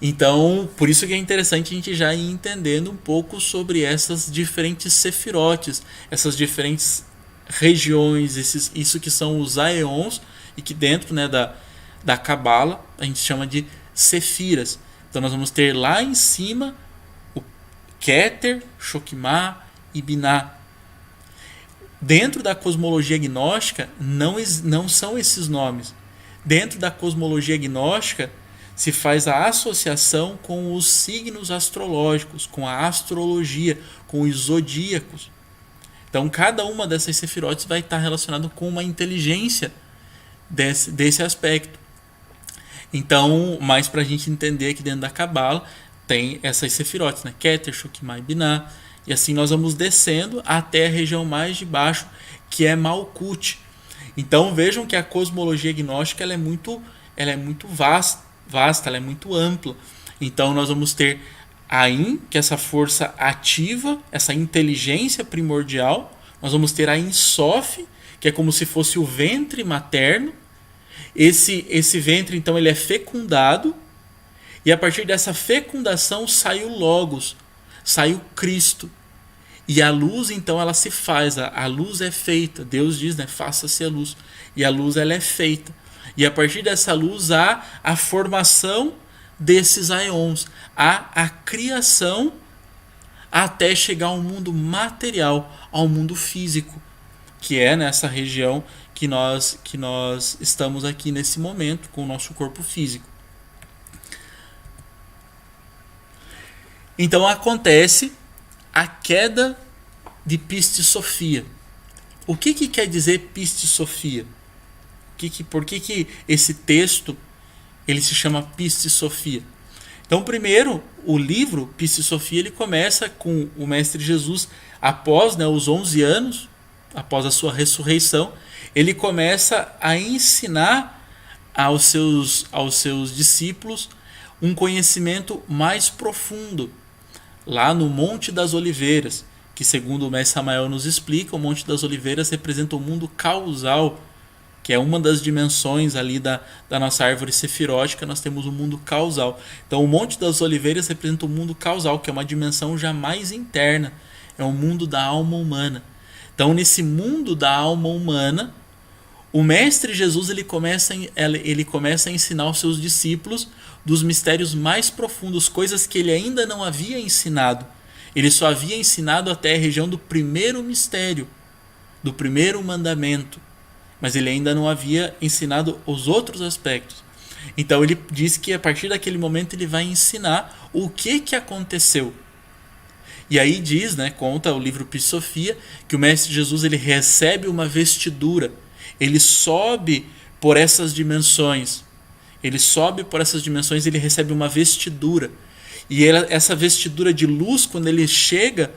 Então, por isso que é interessante a gente já ir entendendo um pouco sobre essas diferentes sefirotes, essas diferentes regiões, isso que são os aeons, e que dentro, né, da Cabala a gente chama de sefiras. Então nós vamos ter lá em cima o Keter, Chokmah e Binah. Dentro da cosmologia gnóstica não são esses nomes. Dentro da cosmologia gnóstica se faz a associação com os signos astrológicos, com a astrologia, com os zodíacos. Então cada uma dessas sefirotes vai estar relacionada com uma inteligência desse aspecto. Então, mais para a gente entender que dentro da Cabala tem essas sefirotes, né? Keter, Chokmah e Binah. E assim nós vamos descendo até a região mais de baixo, que é Malkuth. Então vejam que a cosmologia gnóstica ela é muito vasta, ela é muito ampla. Então nós vamos ter Ain, que é essa força ativa, essa inteligência primordial. Nós vamos ter a Insof, que é como se fosse o ventre materno. Esse ventre, então, ele é fecundado, e a partir dessa fecundação sai o Logos, sai o Cristo. E a luz, então, ela se faz, a luz é feita. Deus diz, né, faça-se a luz. E a luz, ela é feita. E a partir dessa luz há a formação desses aeons, há a criação até chegar ao mundo material, ao mundo físico, que é nessa região que nós estamos aqui nesse momento com o nosso corpo físico. Então acontece a queda de Pistis-Sofia. O que quer dizer Pistis-Sofia? Por que esse texto ele se chama Pistis-Sofia? Então, primeiro, o livro Pistis-Sofia ele começa com o Mestre Jesus após, né, os 11 anos, após a sua ressurreição, ele começa a ensinar aos seus discípulos um conhecimento mais profundo, lá no Monte das Oliveiras, que segundo o Mestre Samael nos explica, o Monte das Oliveiras representa o mundo causal, que é uma das dimensões ali da nossa árvore sefirótica. Nós temos o mundo causal. Então o Monte das Oliveiras representa o mundo causal, que é uma dimensão já mais interna, é o mundo da alma humana. Então nesse mundo da alma humana, o Mestre Jesus ele começa a ensinar aos seus discípulos dos mistérios mais profundos, coisas que ele ainda não havia ensinado. Ele só havia ensinado até a região do primeiro mistério, do primeiro mandamento, mas ele ainda não havia ensinado os outros aspectos. Então ele diz que a partir daquele momento ele vai ensinar o que aconteceu. E aí diz, né, conta o livro Pistis-Sofia, que o Mestre Jesus ele recebe uma vestidura. Ele sobe por essas dimensões. Ele recebe uma vestidura. E essa vestidura de luz, quando ele chega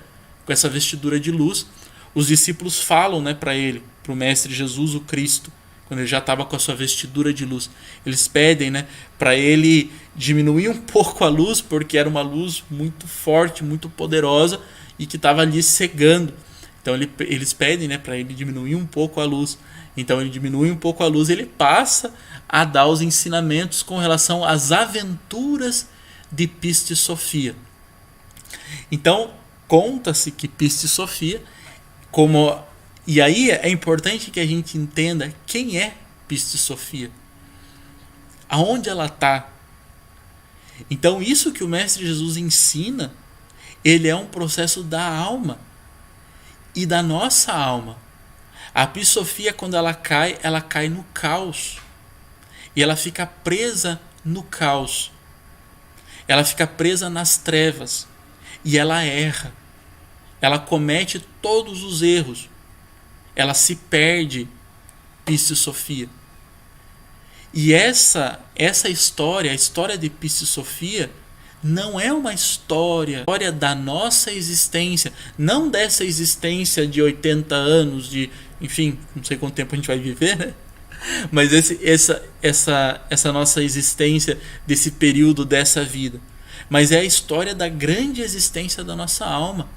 com essa vestidura de luz, os discípulos falam, né, para ele, para o Mestre Jesus, o Cristo, quando ele já estava com a sua vestidura de luz. Eles pedem, né, para ele diminuir um pouco a luz, porque era uma luz muito forte, muito poderosa e que estava ali cegando. Então eles pedem, né, para ele diminuir um pouco a luz. Então ele diminui um pouco a luz e ele passa a dar os ensinamentos com relação às aventuras de Pistis-Sofia. Então conta-se que Pistis-Sofia, e aí é importante que a gente entenda quem é Pistis-Sofia, aonde ela está. Então isso que o Mestre Jesus ensina, ele é um processo da alma e da nossa alma. A Pistis-Sofia, quando ela cai no caos. E ela fica presa no caos. Ela fica presa nas trevas. E ela erra. Ela comete todos os erros. Ela se perde, Pistis-Sofia. E essa história, a história de Pistis-Sofia, não é uma história da nossa existência, não dessa existência de 80 anos, enfim, não sei quanto tempo a gente vai viver, né? Mas essa nossa existência, desse período dessa vida. Mas é a história da grande existência da nossa alma,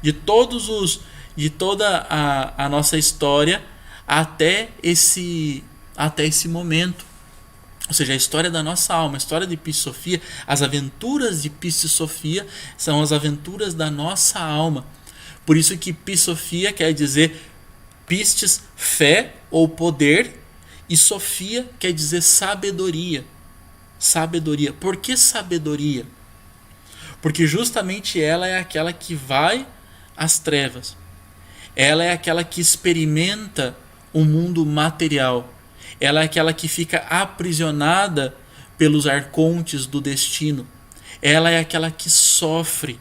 de toda a nossa história até esse momento. Ou seja, a história da nossa alma, a história de Piscis Sophia, as aventuras de Piscis Sophia são as aventuras da nossa alma. Por isso que Piscis Sophia quer dizer Piscis, fé ou poder, e Sofia quer dizer sabedoria. Sabedoria. Por que sabedoria? Porque justamente ela é aquela que vai às trevas. Ela é aquela que experimenta o mundo material. Ela é aquela que fica aprisionada pelos arcontes do destino. Ela é aquela que sofre.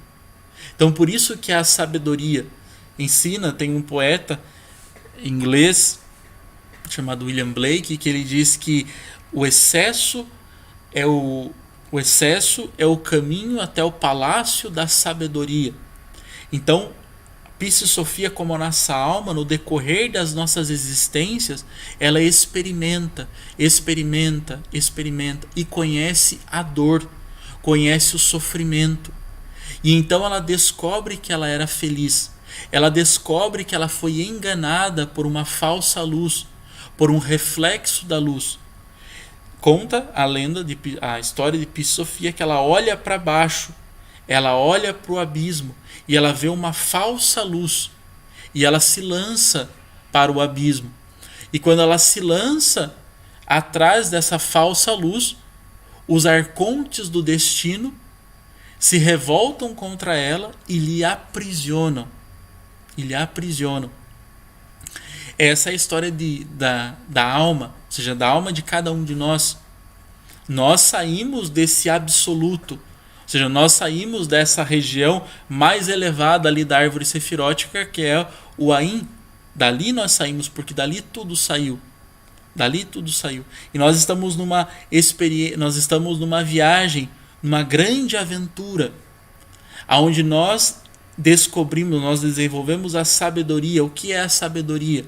Então, por isso que a sabedoria ensina, tem um poeta inglês chamado William Blake, que ele diz que o excesso é o caminho até o palácio da sabedoria. Então, Piscis Sophia, como a nossa alma, no decorrer das nossas existências, ela experimenta e conhece a dor, conhece o sofrimento. E então ela descobre que ela era feliz. Ela descobre que ela foi enganada por uma falsa luz, por um reflexo da luz. Conta a história de Piscis Sophia, que ela olha para baixo, ela olha para o abismo e ela vê uma falsa luz e ela se lança para o abismo. E quando ela se lança atrás dessa falsa luz, os arcontes do destino se revoltam contra ela e lhe aprisionam. Essa é a história da alma, ou seja, da alma de cada um de nós. Nós saímos desse absoluto, ou seja, nós saímos dessa região mais elevada ali da árvore sefirótica, que é o Ain. Dali nós saímos, porque dali tudo saiu. E nós estamos numa viagem, numa grande aventura, onde nós desenvolvemos a sabedoria. O que é a sabedoria?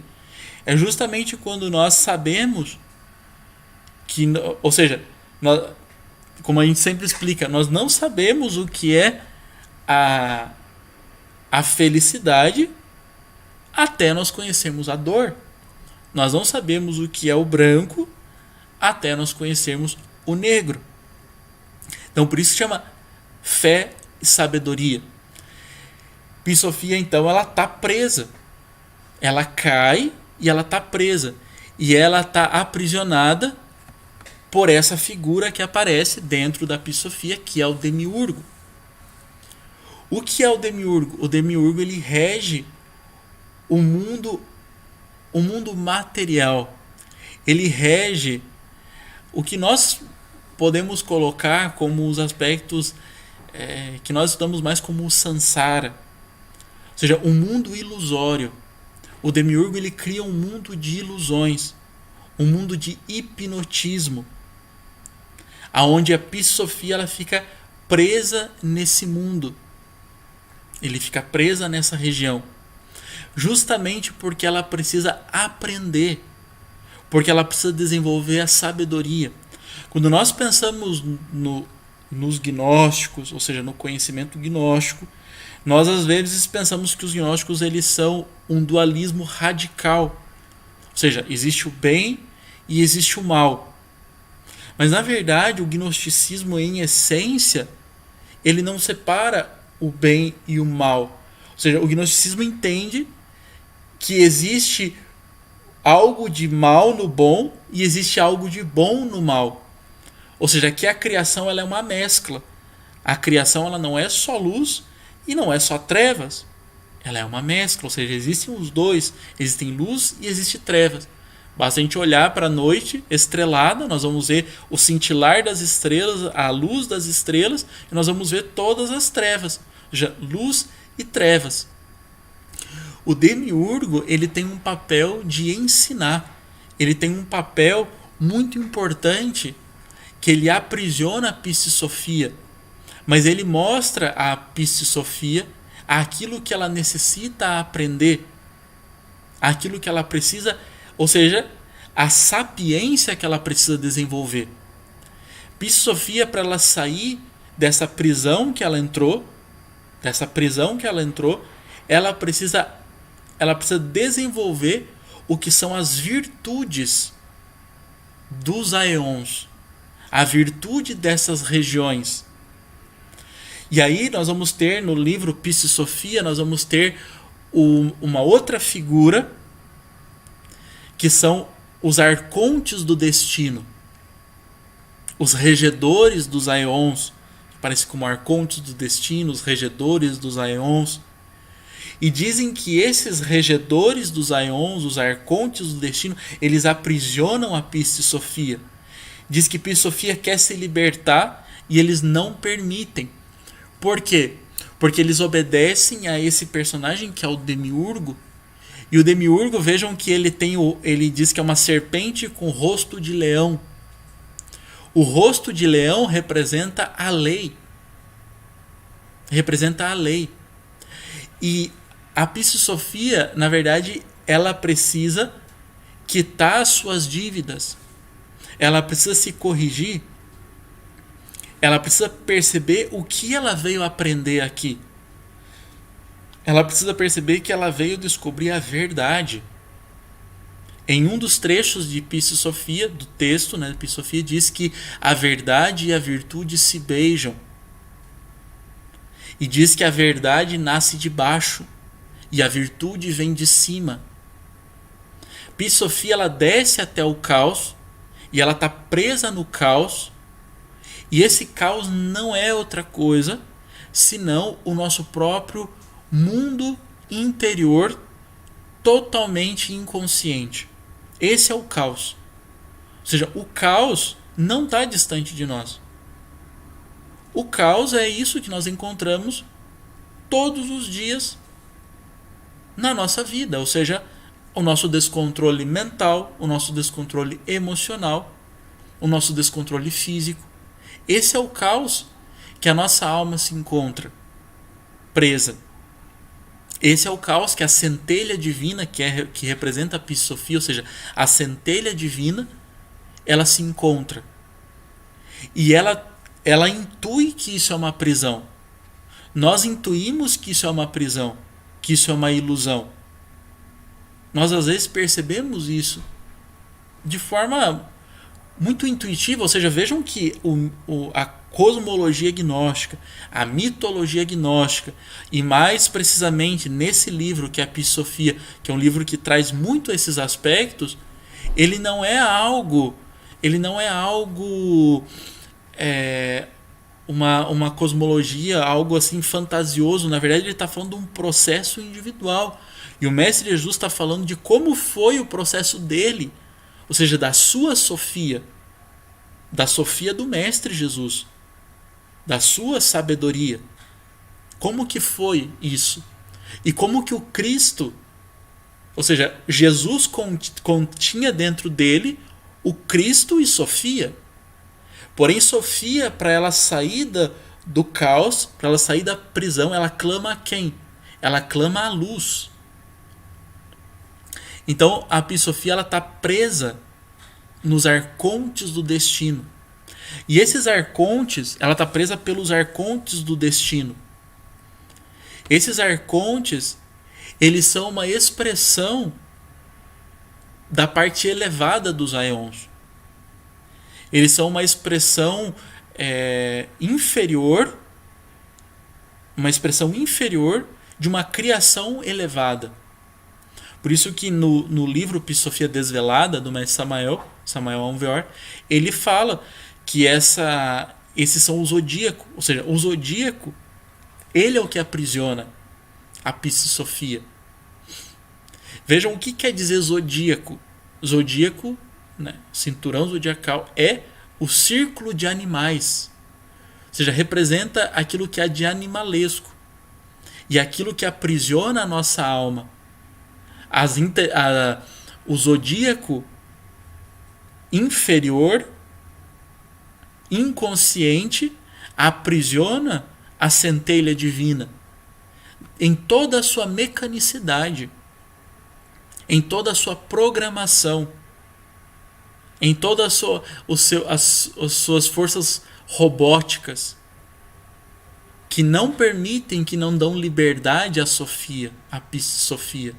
É justamente quando nós sabemos que, ou seja, como a gente sempre explica, nós não sabemos o que é a felicidade até nós conhecermos a dor. Nós não sabemos o que é o branco até nós conhecermos o negro. Então, por isso chama fé e sabedoria. Piscis Sophia, então, ela está presa. Ela cai e ela está presa. E ela está aprisionada por essa figura que aparece dentro da Piscis Sophia, que é o demiurgo. O que é o demiurgo? O demiurgo, ele rege o mundo material. Ele rege o que nós podemos colocar como os aspectos que nós estudamos mais como o samsara, ou seja, um mundo ilusório. O demiurgo, ele cria um mundo de ilusões, um mundo de hipnotismo, aonde a Piscis Sophia ela fica presa nesse mundo. Ele fica presa nessa região, justamente porque ela precisa aprender, porque ela precisa desenvolver a sabedoria. Quando nós pensamos nos gnósticos, ou seja, no conhecimento gnóstico, nós às vezes pensamos que os gnósticos eles são um dualismo radical, ou seja, existe o bem e existe o mal. Mas na verdade o gnosticismo em essência ele não separa o bem e o mal. Ou seja, o gnosticismo entende que existe algo de mal no bom e existe algo de bom no mal. Ou seja, que a criação ela é uma mescla. A criação ela não é só luz e não é só trevas. Ela é uma mescla, ou seja, existem os dois. Existem luz e existe trevas. Basta a gente olhar para a noite estrelada, nós vamos ver o cintilar das estrelas, a luz das estrelas, e nós vamos ver todas as trevas. Ou seja, luz e trevas. O demiurgo ele tem um papel de ensinar. Ele tem um papel muito importante que ele aprisiona a Piscis Sophia, mas ele mostra a Piscis Sophia aquilo que ela necessita aprender, aquilo que ela precisa, ou seja, a sapiência que ela precisa desenvolver. Piscis Sophia, para ela sair dessa prisão que ela entrou, ela precisa desenvolver o que são as virtudes dos aeons, a virtude dessas regiões. E aí nós vamos ter no livro Psi-Sofia, nós vamos ter uma outra figura, que são os arcontes do destino, os regedores dos aeons, que parecem como arcontes do destino, os regedores dos aeons. E dizem que esses regedores dos aeons, os arcontes do destino, eles aprisionam a Psi-Sofia. Diz que Psi-Sofia quer se libertar e eles não permitem. Por quê? Porque eles obedecem a esse personagem que é o Demiurgo. E o Demiurgo, vejam que ele diz que é uma serpente com rosto de leão. O rosto de leão representa a lei. Representa a lei. E a Psi-Sofia, na verdade, ela precisa quitar as suas dívidas. Ela precisa se corrigir. Ela precisa perceber o que ela veio aprender aqui. Ela precisa perceber que ela veio descobrir a verdade. Em um dos trechos de Psi-Sofia, do texto, né, Psi-Sofia diz que a verdade e a virtude se beijam. E diz que a verdade nasce de baixo e a virtude vem de cima. Psi-Sofia, ela desce até o caos e ela está presa no caos. E esse caos não é outra coisa senão o nosso próprio mundo interior totalmente inconsciente. Esse é o caos. Ou seja, o caos não está distante de nós. O caos é isso que nós encontramos todos os dias na nossa vida. Ou seja, o nosso descontrole mental, o nosso descontrole emocional, o nosso descontrole físico. Esse é o caos que a nossa alma se encontra presa. Esse é o caos que a centelha divina, que representa a Psi-Sofia, ou seja, a centelha divina, ela se encontra. E ela intui que isso é uma prisão. Nós intuímos que isso é uma prisão, que isso é uma ilusão. Nós às vezes percebemos isso de forma muito intuitiva, ou seja, vejam que a cosmologia gnóstica, a mitologia gnóstica, e mais precisamente nesse livro que é a Psi-Sofia, que é um livro que traz muito esses aspectos, ele não é algo uma cosmologia, algo assim fantasioso. Na verdade, ele está falando de um processo individual. E o Mestre Jesus está falando de como foi o processo dele, ou seja, da sua Sofia, da Sofia do Mestre Jesus, da sua sabedoria. Como que foi isso? E como que o Cristo, ou seja, Jesus continha dentro dele o Cristo e Sofia. Porém, Sofia, para ela sair do caos, para ela sair da prisão, ela clama a quem? Ela clama a luz. Então, a Psi-Sofia está presa nos arcontes do destino. E esses arcontes, ela está presa pelos arcontes do destino. Esses arcontes, eles são uma expressão da parte elevada dos aeons. Eles são uma expressão inferior, de uma criação elevada. Por isso que no livro Psi-Sofia Desvelada, do Mestre Samael Aun Weor, ele fala que esses são o zodíaco. Ou seja, o zodíaco, ele é o que aprisiona a Psi-Sofia. Vejam o que quer dizer zodíaco. Zodíaco, né, cinturão zodiacal, é o círculo de animais. Ou seja, representa aquilo que há de animalesco. E aquilo que aprisiona a nossa alma. O zodíaco inferior, inconsciente, aprisiona a centelha divina em toda a sua mecanicidade, em toda a sua programação, em todas as suas forças robóticas, que não permitem, que não dão liberdade à Sofia, à Psi-Sofia.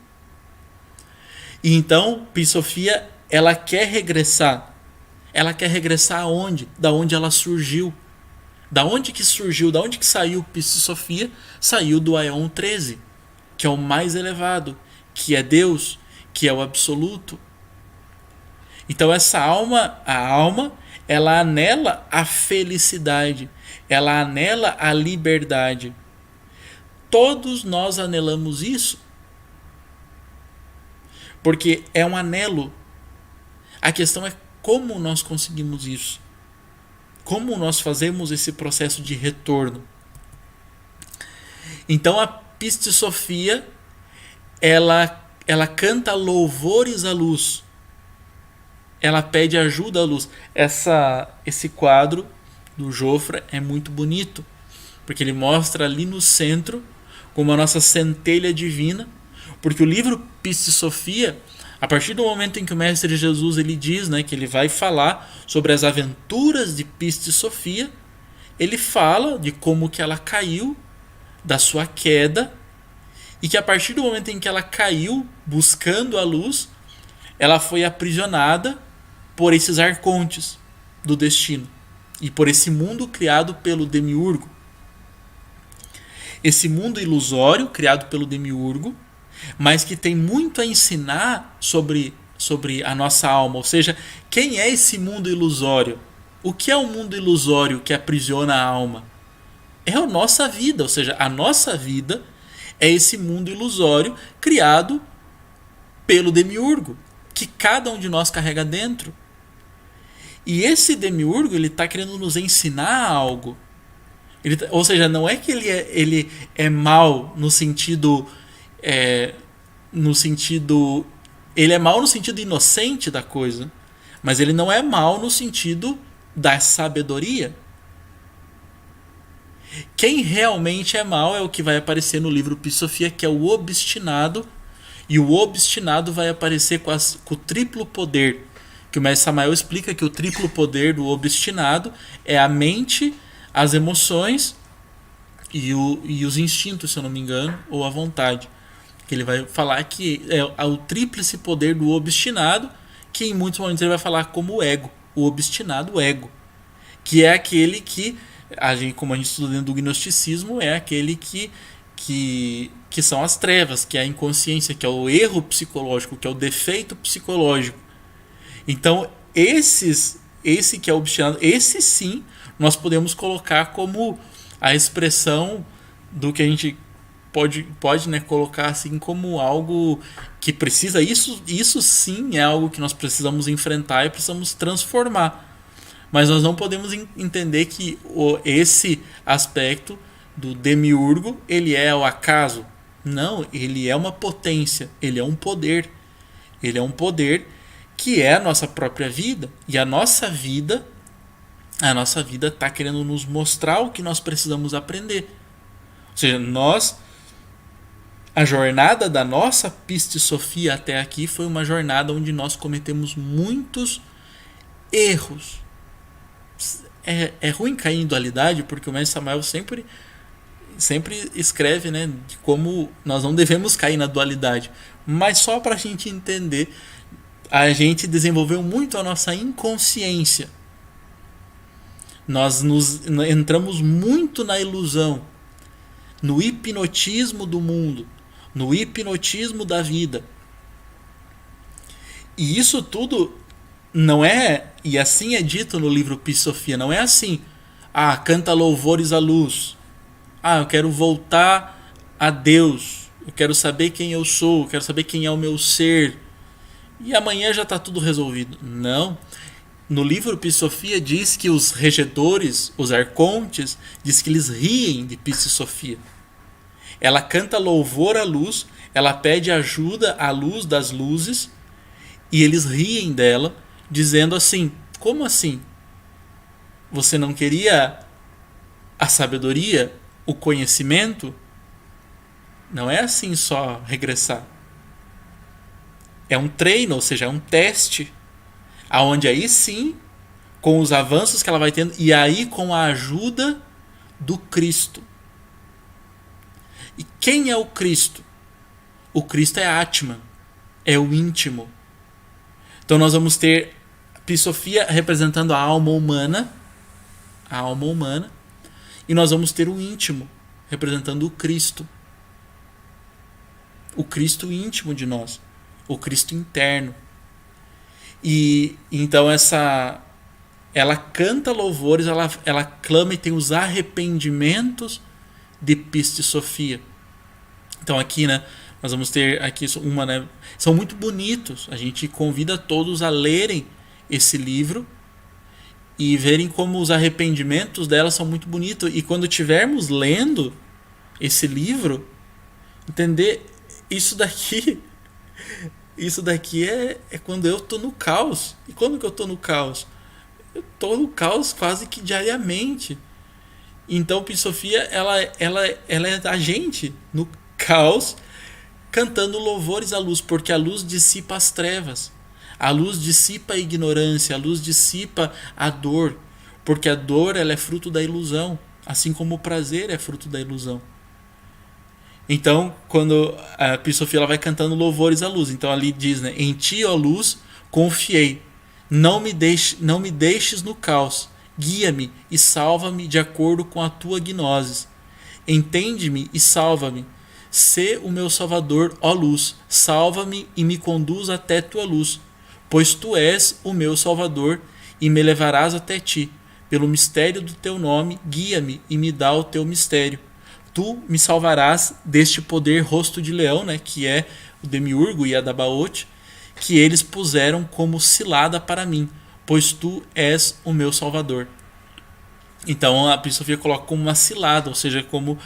E então, Psi-Sofia, ela quer regressar. ela quer regressar aonde? Da onde ela surgiu. Da onde que surgiu? Da onde que saiu Pistis Sophia? Saiu do Aion 13, que é o mais elevado, que é Deus, que é o absoluto. Então essa alma, a alma, ela anela a felicidade, ela anela a liberdade. Todos nós anelamos isso, porque é um anelo. A questão é como nós conseguimos isso. Como nós fazemos esse processo de retorno. Então a Pistis Sophia, ela canta louvores à luz. Ela pede ajuda à luz. Esse quadro do Jofra é muito bonito, porque ele mostra ali no centro como a nossa centelha divina, porque o livro Pistis Sophia, a partir do momento em que o Mestre Jesus ele diz, né, que ele vai falar sobre as aventuras de Pistis Sophia, ele fala de como que ela caiu, da sua queda, e que a partir do momento em que ela caiu buscando a luz, ela foi aprisionada por esses arcontes do destino e por esse mundo criado pelo demiurgo. Esse mundo ilusório criado pelo demiurgo, mas que tem muito a ensinar sobre a nossa alma. Ou seja, quem é esse mundo ilusório? O que é o mundo ilusório que aprisiona a alma? É a nossa vida, ou seja, a nossa vida é esse mundo ilusório criado pelo demiurgo, que cada um de nós carrega dentro. E esse demiurgo, ele está querendo nos ensinar algo. Ou seja, não é que ele é mal no sentido... ele é mal no sentido inocente da coisa, mas ele não é mal no sentido da sabedoria. Quem realmente é mal é o que vai aparecer no livro Pistis Sophia, que é o obstinado, e o obstinado vai aparecer com o triplo poder, que o Mestre Samael explica que o triplo poder do obstinado é a mente, as emoções e os instintos, se eu não me engano, ou a vontade. Que ele vai falar que é o tríplice poder do obstinado, que em muitos momentos ele vai falar como o ego, o obstinado ego, que é aquele que, como a gente estuda dentro do gnosticismo, é aquele que são as trevas, que é a inconsciência, que é o erro psicológico, que é o defeito psicológico. Então, esse que é obstinado, esse sim, nós podemos colocar como a expressão do que a gente pode, né, colocar assim como algo que precisa, isso sim é algo que nós precisamos enfrentar e precisamos transformar. Mas nós não podemos entender que esse aspecto do demiurgo, ele é o acaso. Não, ele é uma potência, ele é um poder. Ele é um poder que é a nossa própria vida. E a nossa vida está querendo nos mostrar o que nós precisamos aprender. Ou seja, a jornada da nossa Pistis Sophia até aqui foi uma jornada onde nós cometemos muitos erros. É ruim cair em dualidade, porque o Mestre Samael sempre escreve, né, de como nós não devemos cair na dualidade. Mas só para a gente entender, a gente desenvolveu muito a nossa inconsciência. Nós entramos muito na ilusão, no hipnotismo do mundo, no hipnotismo da vida. E isso tudo não é, e assim é dito no livro Pistis Sophia, não é assim, canta louvores à luz, eu quero voltar a Deus, eu quero saber quem eu sou, eu quero saber quem é o meu ser, e amanhã já está tudo resolvido. Não. No livro Pistis Sophia diz que os regedores, os arcontes, diz que eles riem de Pistis Sophia. Ela canta louvor à luz, ela pede ajuda à luz das luzes, e eles riem dela, dizendo assim: como assim? Você não queria a sabedoria, o conhecimento? Não é assim só regressar. É um treino, ou seja, é um teste, aonde aí sim, com os avanços que ela vai tendo, e aí com a ajuda do Cristo. E quem é o Cristo? O Cristo é Atman, é o íntimo. Então nós vamos ter Pi-Sofia representando a alma humana, e nós vamos ter o íntimo representando o Cristo íntimo de nós, o Cristo interno. E então ela canta louvores, ela clama e tem os arrependimentos de Piste Sofia. Então aqui, né, nós vamos ter aqui uma, né, são muito bonitos. A gente convida todos a lerem esse livro e verem como os arrependimentos dela são muito bonitos. E quando estivermos lendo esse livro, entender isso daqui é quando eu tô no caos. E quando que eu tô no caos? Eu tô no caos quase que diariamente. Então Pi-Sofia ela é a gente no caos, cantando louvores à luz, porque a luz dissipa as trevas. A luz dissipa a ignorância, a luz dissipa a dor, porque a dor ela é fruto da ilusão, assim como o prazer é fruto da ilusão. Então, quando a Pi-Sofia ela vai cantando louvores à luz, então ali diz, né, em ti, ó luz, confiei. Não me deixes no caos. Guia-me e salva-me de acordo com a tua gnoses. Entende-me e salva-me. Sê o meu salvador, ó luz. Salva-me e me conduz até tua luz. Pois tu és o meu salvador e me levarás até ti. Pelo mistério do teu nome, guia-me e me dá o teu mistério. Tu me salvarás deste poder rosto de leão, né, que é o Demiurgo e a Dabaote, que eles puseram como cilada para mim, pois tu és o meu salvador. Então a Pi-Sofia coloca como uma cilada, ou seja, como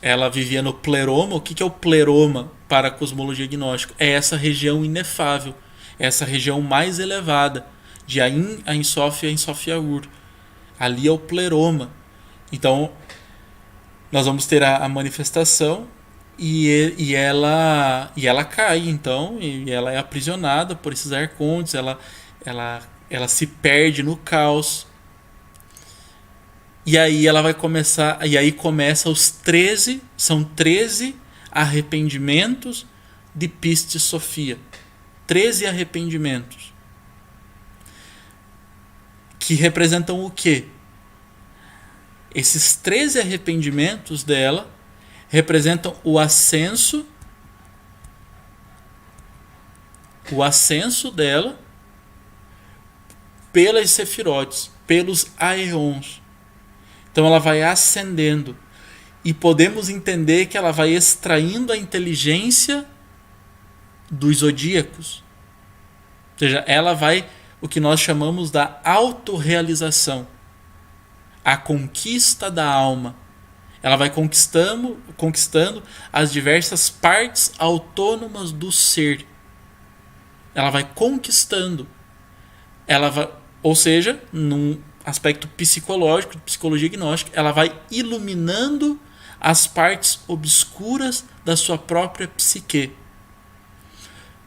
ela vivia no pleroma. O que é o pleroma para a cosmologia gnóstica? É essa região inefável, é essa região mais elevada, de Ain, Ain Sof e Ain Sof Yaur. Ali é o pleroma. Então nós vamos ter a manifestação e ela cai, então, e ela é aprisionada por esses arcontes, ela se perde no caos. E aí ela vai começar, e aí começa são 13 arrependimentos de Piste Sofia. 13 arrependimentos. Que representam o quê? Esses 13 arrependimentos dela representam o ascenso dela pelas sefirotes, pelos aeons. Então ela vai ascendendo e podemos entender que ela vai extraindo a inteligência dos zodíacos. Ou seja, ela vai o que nós chamamos da autorrealização, a conquista da alma. Ela vai conquistando as diversas partes autônomas do ser. Ela vai conquistando. Ou seja, num aspecto psicológico, psicologia gnóstica, ela vai iluminando as partes obscuras da sua própria psique.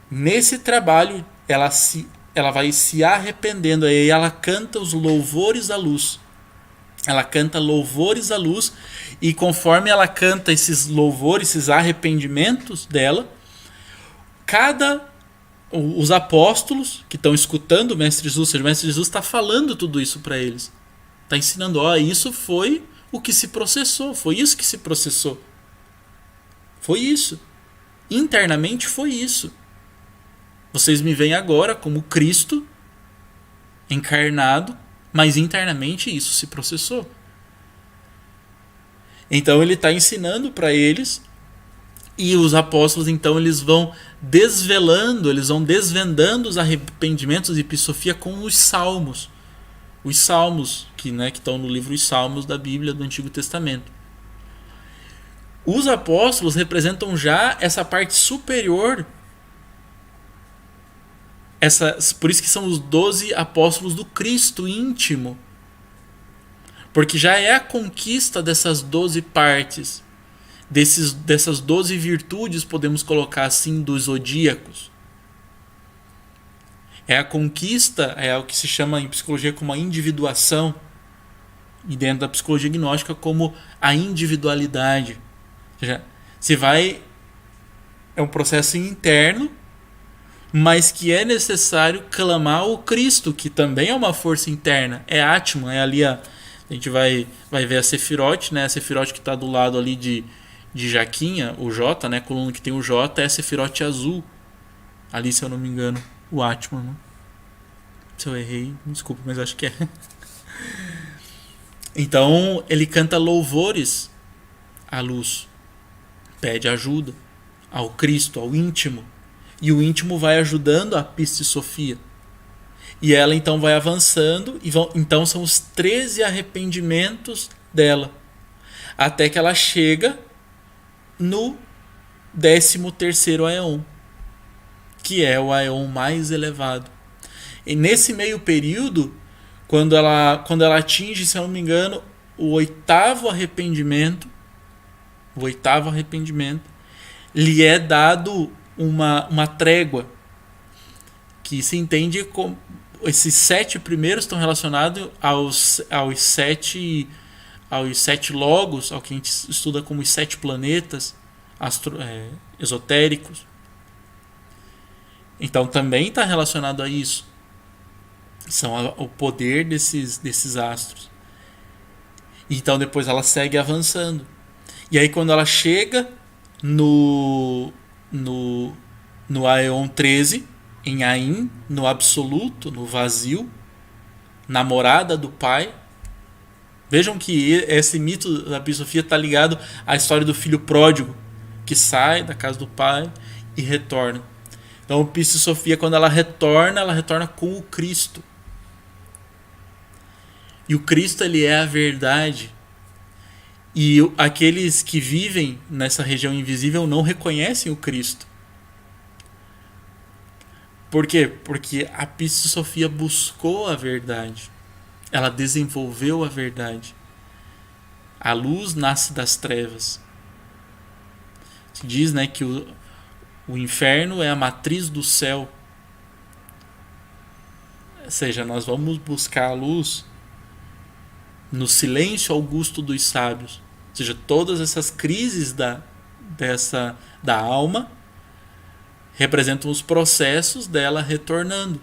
Nesse trabalho, ela vai se arrependendo, aí ela canta os louvores à luz. Ela canta louvores à luz, e conforme ela canta esses louvores, esses arrependimentos dela, os apóstolos que estão escutando o Mestre Jesus, ou seja, o Mestre Jesus está falando tudo isso para eles. Está ensinando, isso foi o que se processou, foi isso que se processou. Foi isso. Internamente foi isso. Vocês me veem agora como Cristo encarnado, mas internamente isso se processou. Então ele está ensinando para eles, e os apóstolos então eles vão desvendando os arrependimentos de Pi-Sofia com os salmos. Os salmos que estão no livro Os Salmos da Bíblia do Antigo Testamento. Os apóstolos representam já essa parte superior. Por isso que são os 12 apóstolos do Cristo íntimo. Porque já é a conquista dessas 12 partes, dessas 12 virtudes, podemos colocar assim, dos zodíacos. É a conquista, é o que se chama em psicologia como a individuação, e dentro da psicologia gnóstica como a individualidade. Ou seja, é um processo interno, mas que é necessário clamar o Cristo, que também é uma força interna, é Atman, é ali a gente vai ver a Sefirot, né? A Sefirot que está do lado ali de Jaquinha, o J, né? A coluna que tem o J é a Sefirot azul, ali se eu não me engano, o Atman, né? Se eu errei, desculpa, mas acho que é. Então ele canta louvores à luz, pede ajuda ao Cristo, ao íntimo, e o íntimo vai ajudando a Pistis Sophia. E ela então vai avançando, então são os 13 arrependimentos dela, até que ela chega no 13º Aeon, que é o Aeon mais elevado. E nesse meio período, quando ela atinge, se eu não me engano, o oitavo arrependimento, lhe é dado uma trégua, que se entende como esses 7 primeiros estão relacionados aos 7 logos, ao que a gente estuda como os 7 planetas esotéricos. Então também está relacionado a isso. São o poder desses astros. Então depois ela segue avançando. E aí quando ela chega no Aeon 13, em Ain, no absoluto, no vazio, na morada do Pai. Vejam que esse mito da Pistis está ligado à história do filho pródigo, que sai da casa do pai e retorna. Então, Pistis Sophia, quando ela retorna com o Cristo. E o Cristo, ele é a verdade. E aqueles que vivem nessa região invisível não reconhecem o Cristo. Por quê? Porque a Pistis Sophia buscou a verdade. Ela desenvolveu a verdade. A luz nasce das trevas. Se diz, né, que o inferno é a matriz do céu. Ou seja, nós vamos buscar a luz no silêncio augusto dos sábios. Ou seja, todas essas crises da alma representam os processos dela retornando.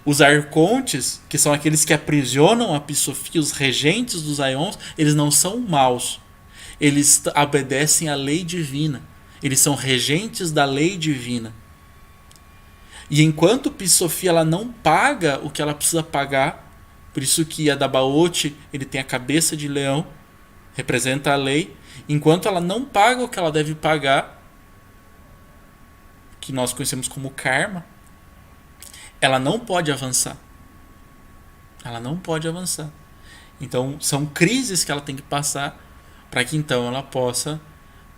Os arcontes, que são aqueles que aprisionam a Pistis Sophia, os regentes dos Aeons, eles não são maus. Eles obedecem à lei divina. Eles são regentes da lei divina. E enquanto Pistis Sophia ela não paga o que ela precisa pagar, por isso que a Dabaoth, ele tem a cabeça de leão, representa a lei, enquanto ela não paga o que ela deve pagar, que nós conhecemos como karma, ela não pode avançar. Ela não pode avançar. Então, são crises que ela tem que passar para que então ela possa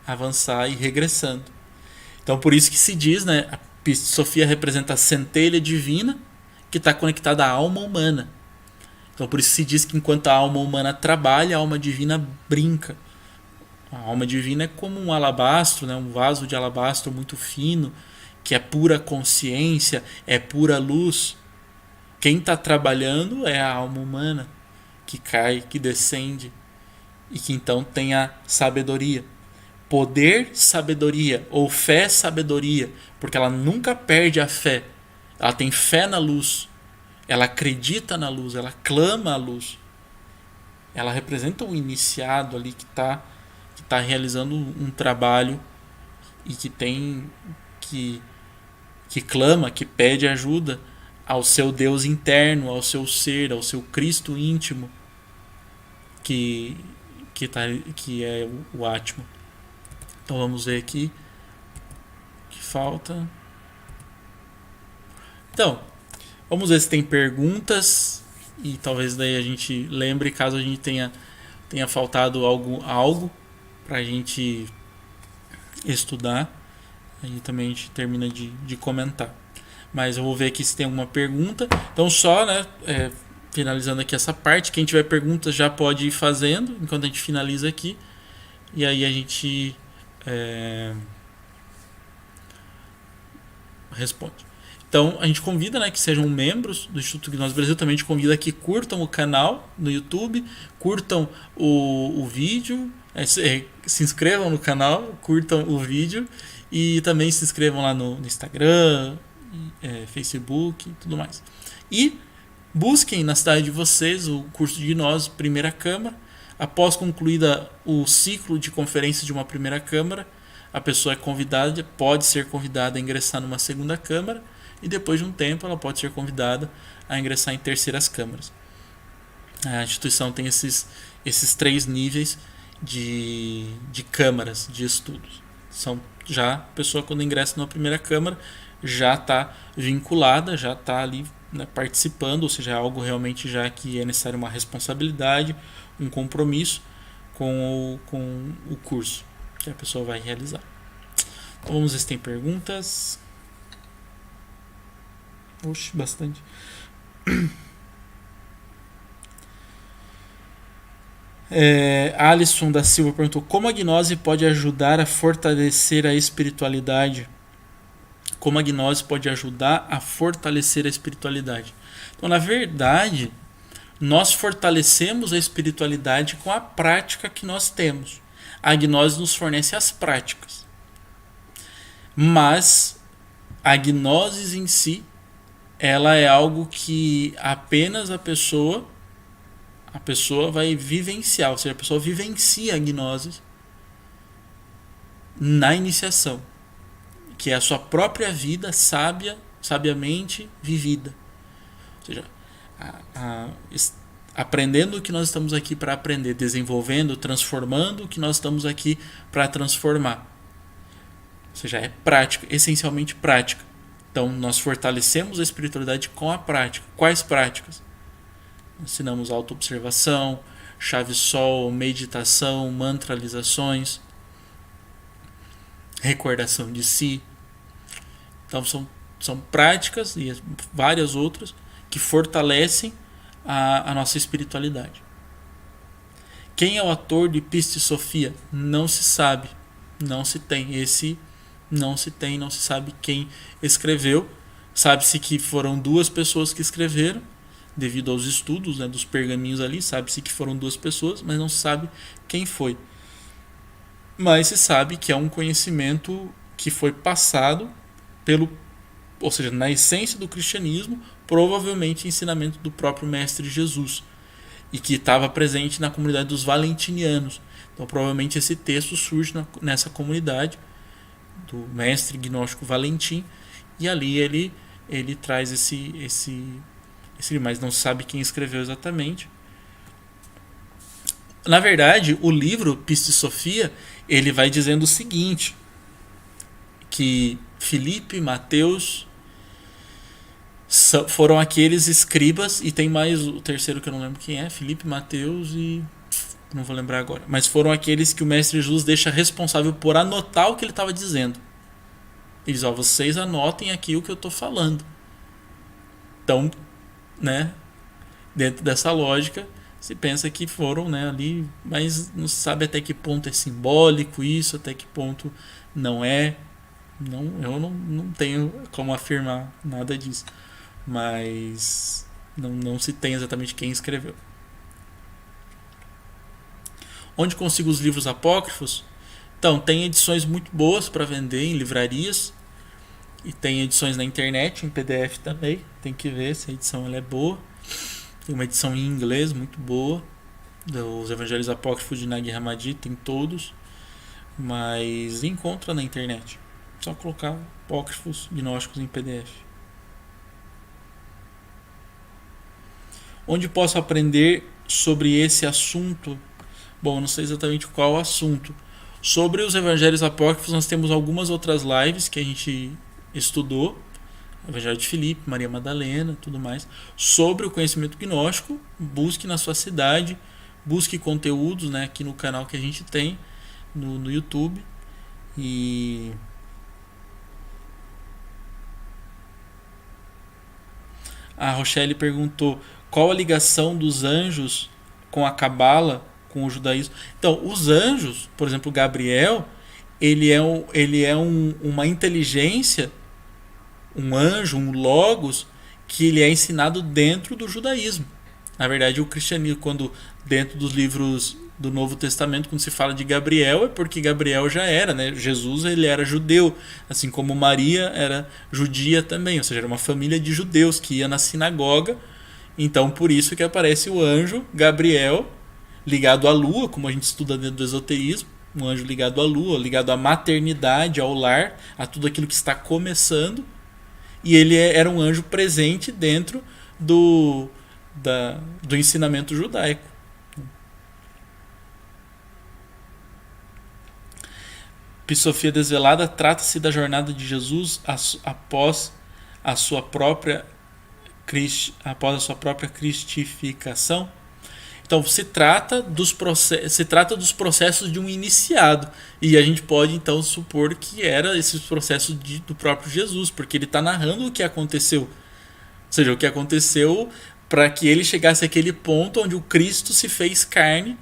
avançar e ir regressando. Então, por isso que se diz, né, a Pistis Sophia representa a centelha divina que está conectada à alma humana. Então, por isso se diz que enquanto a alma humana trabalha, a alma divina brinca. A alma divina é como um alabastro, né, um vaso de alabastro muito fino, que é pura consciência, é pura luz. Quem está trabalhando é a alma humana, que cai, que descende, e que então tem a sabedoria. Poder, sabedoria, ou fé, sabedoria, porque ela nunca perde a fé. Ela tem fé na luz, ela acredita na luz, ela clama a luz. Ela representa um iniciado ali que tá realizando um trabalho e que tem que clama, que pede ajuda ao seu Deus interno, ao seu ser, ao seu Cristo íntimo, que é o Atman. Então vamos ver aqui o que falta. Então, vamos ver se tem perguntas e talvez daí a gente lembre caso a gente tenha faltado algo para a gente estudar. Aí também a gente termina de comentar. Mas eu vou ver aqui se tem alguma pergunta. Então só, né, finalizando aqui essa parte, quem tiver perguntas já pode ir fazendo enquanto a gente finaliza aqui. E aí a gente responde. Então a gente convida, né, que sejam membros do Instituto Gnose Brasil. Também a gente convida que curtam o canal no YouTube, curtam o vídeo, se inscrevam no canal, curtam o vídeo e também se inscrevam lá no Instagram, Facebook e tudo mais. E busquem na cidade de vocês o curso de gnose primeira câmara. Após concluída o ciclo de conferências de uma primeira câmara, a pessoa é convidada, pode ser convidada a ingressar numa segunda câmara, e depois de um tempo ela pode ser convidada a ingressar em terceiras câmaras. A instituição tem esses 3 níveis de câmaras de estudos. Já a pessoa, quando ingressa na primeira câmara, já está vinculada, já está ali, né, participando, ou seja, é algo realmente já que é necessário uma responsabilidade, um compromisso com o curso que a pessoa vai realizar. Então, vamos ver se tem perguntas. Oxe, bastante. Alisson da Silva perguntou: como a gnose pode ajudar a fortalecer a espiritualidade? Como a gnose pode ajudar a fortalecer a espiritualidade? Então, na verdade, nós fortalecemos a espiritualidade com a prática que nós temos. A gnose nos fornece as práticas. Mas a gnose em si, ela é algo que apenas a pessoa vai vivenciar, ou seja, a pessoa vivencia a gnose na iniciação, que é a sua própria vida sabiamente vivida. Ou seja, aprendendo o que nós estamos aqui para aprender, desenvolvendo, transformando o que nós estamos aqui para transformar. Ou seja, é prática, essencialmente prática. Então, nós fortalecemos a espiritualidade com a prática. Quais práticas? Ensinamos autoobservação, chave-sol, meditação, mantralizações, recordação de si. Então, são práticas e várias outras que fortalecem a nossa espiritualidade. Quem é o autor de Pista e Sofia? Não se sabe. Não se tem. Não se sabe quem escreveu. Sabe-se que foram 2 pessoas que escreveram, devido aos estudos, né, dos pergaminhos ali. Sabe-se que foram 2 pessoas, mas não se sabe quem foi. Mas se sabe que é um conhecimento que foi passado ou seja, na essência do cristianismo, provavelmente ensinamento do próprio Mestre Jesus, e que estava presente na comunidade dos valentinianos. Então, provavelmente esse texto surge nessa comunidade do mestre gnóstico Valentim, e ali ele traz esse, mas não se sabe quem escreveu exatamente. Na verdade, o livro Pista e Sofia, ele vai dizendo o seguinte, que Filipe, Mateus foram aqueles escribas, e tem mais o terceiro que eu não lembro quem é, Filipe, Mateus e não vou lembrar agora, mas foram aqueles que o Mestre Jesus deixa responsável por anotar o que ele estava dizendo. Ele diz: vocês anotem aqui o que eu estou falando. Então, né, dentro dessa lógica, se pensa que foram, né, ali, mas não se sabe até que ponto é simbólico isso, até que ponto não é. Eu não tenho como afirmar nada disso, mas não se tem exatamente quem escreveu. Onde consigo os livros apócrifos? Então, tem edições muito boas para vender em livrarias, e tem edições na internet, em PDF também. Tem que ver se a edição ela é boa. Tem uma edição em inglês muito boa, dos Evangelhos Apócrifos de Nag Hammadi, tem todos, mas encontra na internet. Só colocar apócrifos gnósticos em PDF. Onde posso aprender sobre esse assunto? Bom, não sei exatamente qual o assunto. Sobre os evangelhos apócrifos, nós temos algumas outras lives que a gente estudou. Evangelho de Filipe, Maria Madalena, tudo mais. Sobre o conhecimento gnóstico, busque na sua cidade, busque conteúdos, né, aqui no canal que a gente tem, no YouTube. E a Rochelle perguntou qual a ligação dos anjos com a Cabala, com o judaísmo. Então, os anjos, por exemplo, Gabriel, ele é uma inteligência, um anjo, um logos, que ele é ensinado dentro do judaísmo. Na verdade, o cristianismo, quando dentro dos livros do Novo Testamento, quando se fala de Gabriel, é porque Gabriel já era, né? Jesus, ele era judeu, assim como Maria era judia também, ou seja, era uma família de judeus que ia na sinagoga. Então, por isso que aparece o anjo Gabriel ligado à lua, como a gente estuda dentro do esoterismo, um anjo ligado à lua, ligado à maternidade, ao lar, a tudo aquilo que está começando. E ele era um anjo presente dentro do ensinamento judaico. Psofia Desvelada trata-se da jornada de Jesus após a sua própria cristificação. Então se trata dos processos de um iniciado, e a gente pode então supor que era esses processos do próprio Jesus, porque ele está narrando o que aconteceu, ou seja, o que aconteceu para que ele chegasse àquele ponto onde o Cristo se fez carne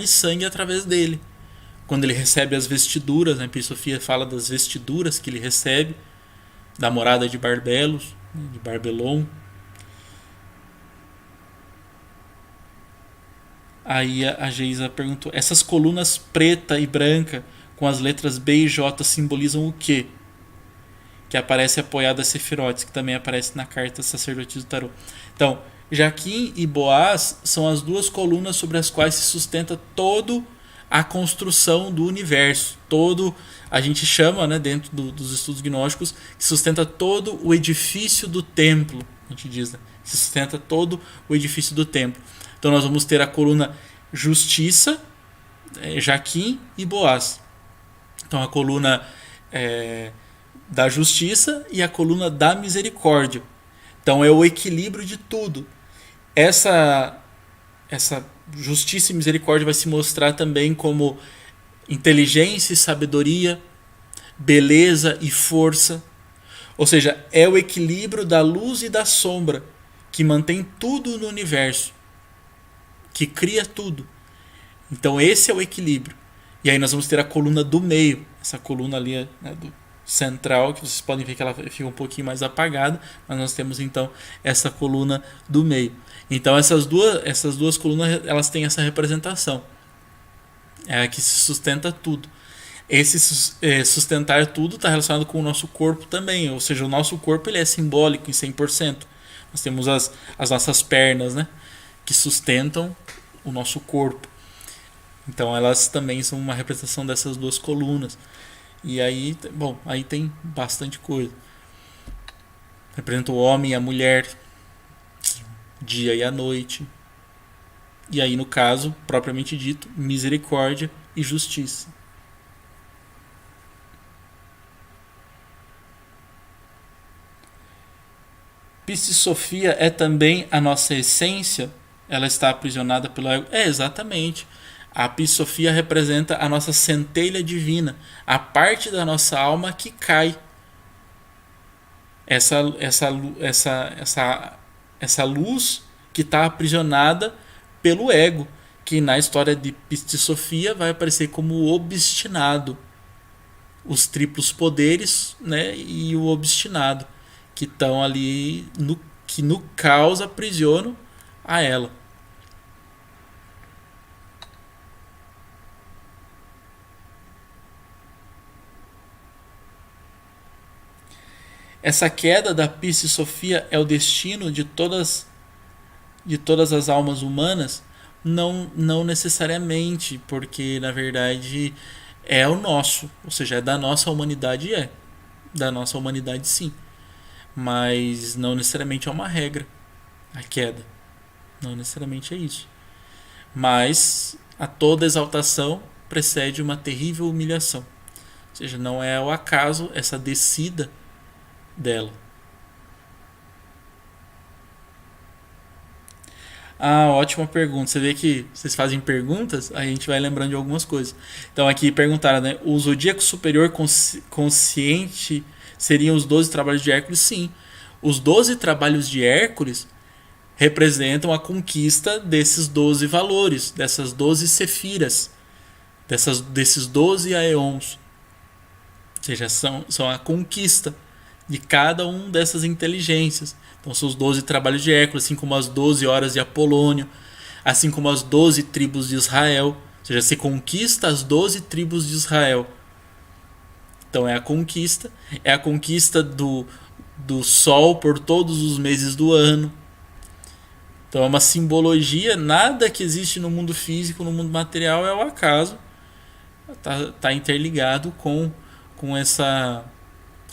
e sangue através dele. Quando ele recebe as vestiduras, né? Sofia fala das vestiduras que ele recebe da morada de Barbelos, de Barbelon. Aí a Geisa perguntou: essas colunas preta e branca com as letras B e J simbolizam o quê? Que aparece apoiada a Sefirotes, que também aparece na carta Sacerdotisa do Tarô. Então, Jaquim e Boaz são as duas colunas sobre as quais se sustenta todo a construção do universo. Todo, a gente chama, né, dentro dos estudos gnósticos, que sustenta todo o edifício do templo. A gente diz, né? Que sustenta todo o edifício do templo. Então nós vamos ter a coluna Justiça, Jaquim e Boaz. Então a coluna da Justiça e a coluna da Misericórdia. Então é o equilíbrio de tudo. Essa Justiça e Misericórdia vai se mostrar também como inteligência e sabedoria, beleza e força. Ou seja, é o equilíbrio da luz e da sombra que mantém tudo no universo, que cria tudo. Então esse é o equilíbrio. E aí nós vamos ter a coluna do meio, essa coluna ali, né, do central, que vocês podem ver que ela fica um pouquinho mais apagada, mas nós temos então essa coluna do meio. Então essas duas colunas, elas têm essa representação, que se sustenta tudo. Esse sustentar tudo está relacionado com o nosso corpo também, ou seja, o nosso corpo ele é simbólico em 100%. Nós temos as nossas pernas, né, que sustentam o nosso corpo. Então elas também são uma representação dessas duas colunas. E aí, bom, aí tem bastante coisa. Representa o homem e a mulher, dia e a noite. E aí, no caso, propriamente dito, misericórdia e justiça. Psissofia é também a nossa essência? Ela está aprisionada pelo ego? Exatamente. A Psissofia representa a nossa centelha divina, a parte da nossa alma que cai. Essa luz que está aprisionada pelo ego, que na história de Psissofia vai aparecer como o obstinado. Os triplos poderes, né, e o obstinado, que estão ali, que no caos aprisionam a ela. Essa queda da Psissofia é o destino de todas as almas humanas? Não necessariamente, porque na verdade é o nosso, ou seja, é da nossa humanidade, da nossa humanidade sim, mas não necessariamente é uma regra a queda, não necessariamente é isso, mas a toda exaltação precede uma terrível humilhação, ou seja, não é ao acaso essa descida dela. Ótima pergunta. Você vê que vocês fazem perguntas, a gente vai lembrando de algumas coisas. Então aqui perguntaram, né? O zodíaco superior consciente seriam os 12 trabalhos de Hércules? Sim. Os 12 trabalhos de Hércules representam a conquista desses 12 valores, dessas 12 sefiras, desses 12 aeons. Ou seja, são a conquista de cada um dessas inteligências. Então são os 12 trabalhos de Hércules, assim como as 12 horas de Apolônio. assim como as 12 tribos de Israel. Ou seja, se conquista as 12 tribos de Israel. Então é a conquista do sol por todos os meses do ano. Então é uma simbologia, nada que existe no mundo físico, no mundo material é o acaso. Tá interligado com, essa,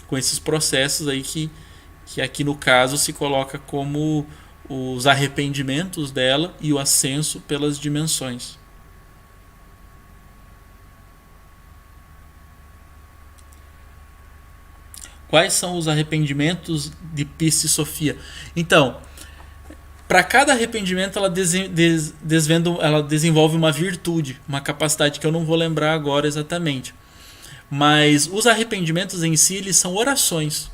com esses processos aí que aqui no caso se coloca como os arrependimentos dela e o ascenso pelas dimensões. Quais são os arrependimentos de Piste Sofia? Então, para cada arrependimento ela desenvolve uma virtude, uma capacidade que eu não vou lembrar agora exatamente. Mas os arrependimentos em si eles são orações,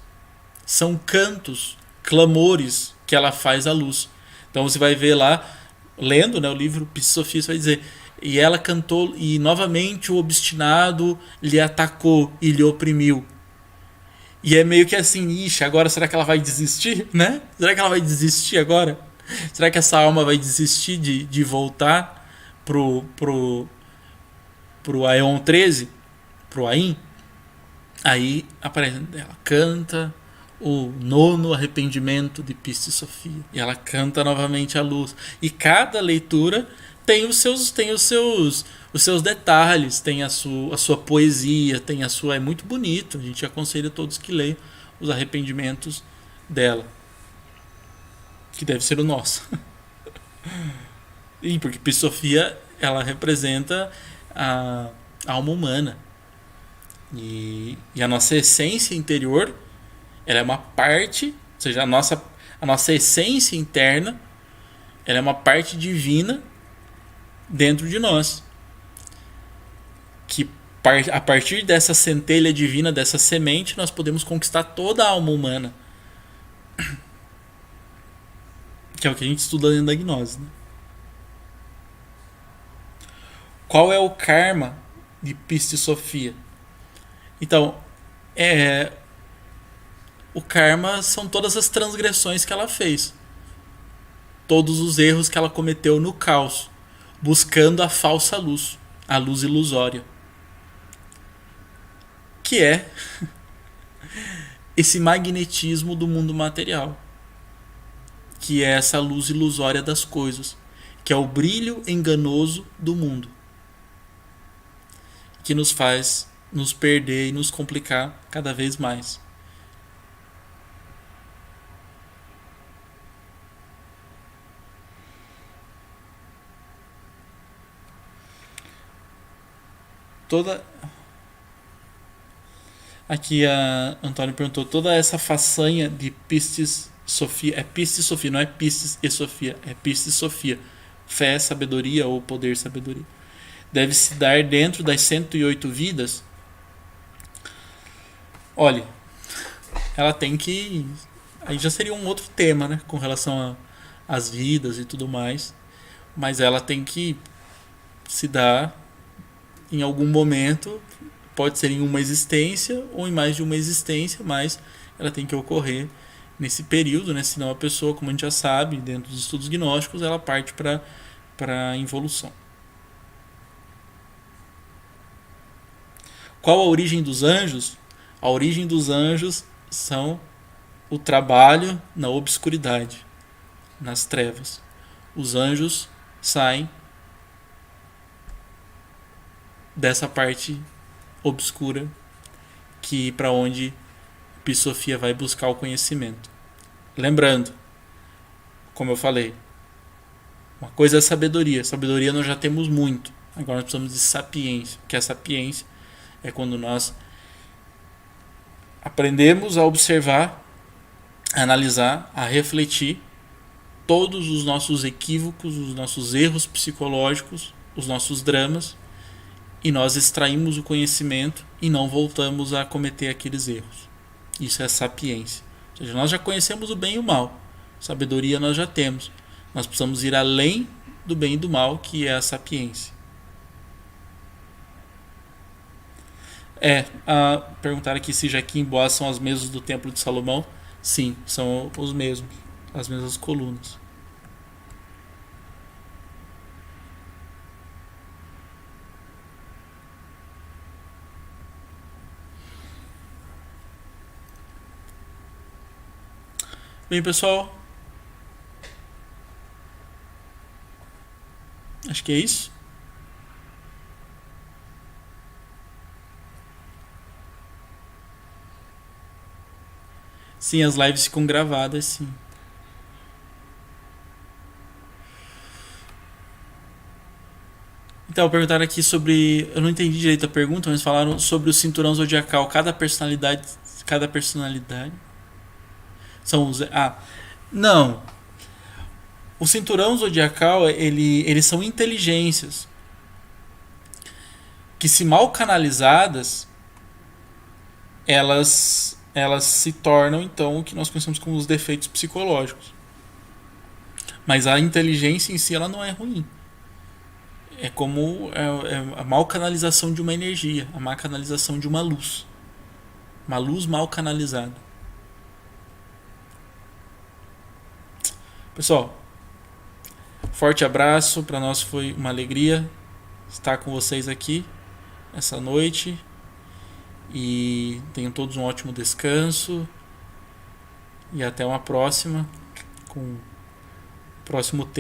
são cantos, clamores que ela faz à luz. Então você vai ver lá, lendo, né, o livro Piste Sofia, você vai dizer: e ela cantou, e novamente o obstinado lhe atacou e lhe oprimiu. E é meio que assim, ixi, agora será que ela vai desistir, né? Será que ela vai desistir agora? Será que essa alma vai desistir de voltar pro Aeon 13? Pro Ain? Aí aparece, ela canta o nono arrependimento de Piste Sofia. E ela canta novamente a luz. E cada leitura tem os seus detalhes, tem a sua poesia, tem a sua. É muito bonito. A gente aconselha todos que leiam os arrependimentos dela. Que deve ser o nosso. E porque Piste Sofia ela representa a alma humana. E a nossa essência interior ela é uma parte, ou seja, a nossa essência interna ela é uma parte divina dentro de nós. Que a partir dessa centelha divina, dessa semente, nós podemos conquistar toda a alma humana. Que é o que a gente estuda dentro da gnose. Né? Qual é o karma de Piste Sofia? Então, o karma são todas as transgressões que ela fez. Todos os erros que ela cometeu no caos, buscando a falsa luz, a luz ilusória. Que é esse magnetismo do mundo material. Que é essa luz ilusória das coisas. Que é o brilho enganoso do mundo. Que nos faz nos perder e nos complicar cada vez mais. Aqui a Antônio perguntou: toda essa façanha de Pistis Sofia, é Pistis Sofia, não é Pistis e Sofia, é Pistis Sofia, fé, sabedoria ou poder, sabedoria, deve se dar dentro das 108 vidas. Olha, ela tem que. Aí já seria um outro tema, né? Com relação às vidas e tudo mais. Mas ela tem que se dar em algum momento. Pode ser em uma existência ou em mais de uma existência, mas ela tem que ocorrer nesse período, né? Senão a pessoa, como a gente já sabe, dentro dos estudos gnósticos, ela parte para a involução. Qual a origem dos anjos? A origem dos anjos são o trabalho na obscuridade, nas trevas. Os anjos saem dessa parte obscura que para onde Piste Sofia vai buscar o conhecimento. Lembrando, como eu falei, uma coisa é sabedoria. Sabedoria nós já temos muito. Agora nós precisamos de sapiência. Que a sapiência é quando nós aprendemos a observar, a analisar, a refletir todos os nossos equívocos, os nossos erros psicológicos, os nossos dramas, e nós extraímos o conhecimento e não voltamos a cometer aqueles erros. Isso é sapiência. Ou seja, nós já conhecemos o bem e o mal. Sabedoria nós já temos. Nós precisamos ir além do bem e do mal, que é a sapiência. Perguntaram aqui se Jaquim e Boaz são as mesmas do Templo de Salomão. Sim, são os mesmos. As mesmas colunas. Bem, pessoal, acho que é isso. Sim, as lives ficam gravadas, sim. Então, perguntaram aqui sobre. Eu não entendi direito a pergunta, mas falaram sobre o cinturão zodiacal. Cada personalidade. Cada personalidade. São os. Ah, não. O cinturão zodiacal, eles são inteligências que, se mal canalizadas, elas se tornam então o que nós conhecemos como os defeitos psicológicos. Mas a inteligência em si ela não é ruim. É como é a mal canalização de uma energia, a má canalização de uma luz. Uma luz mal canalizada. Pessoal, forte abraço. Para nós foi uma alegria estar com vocês aqui essa noite. E tenham todos um ótimo descanso. E até uma próxima com o próximo tema.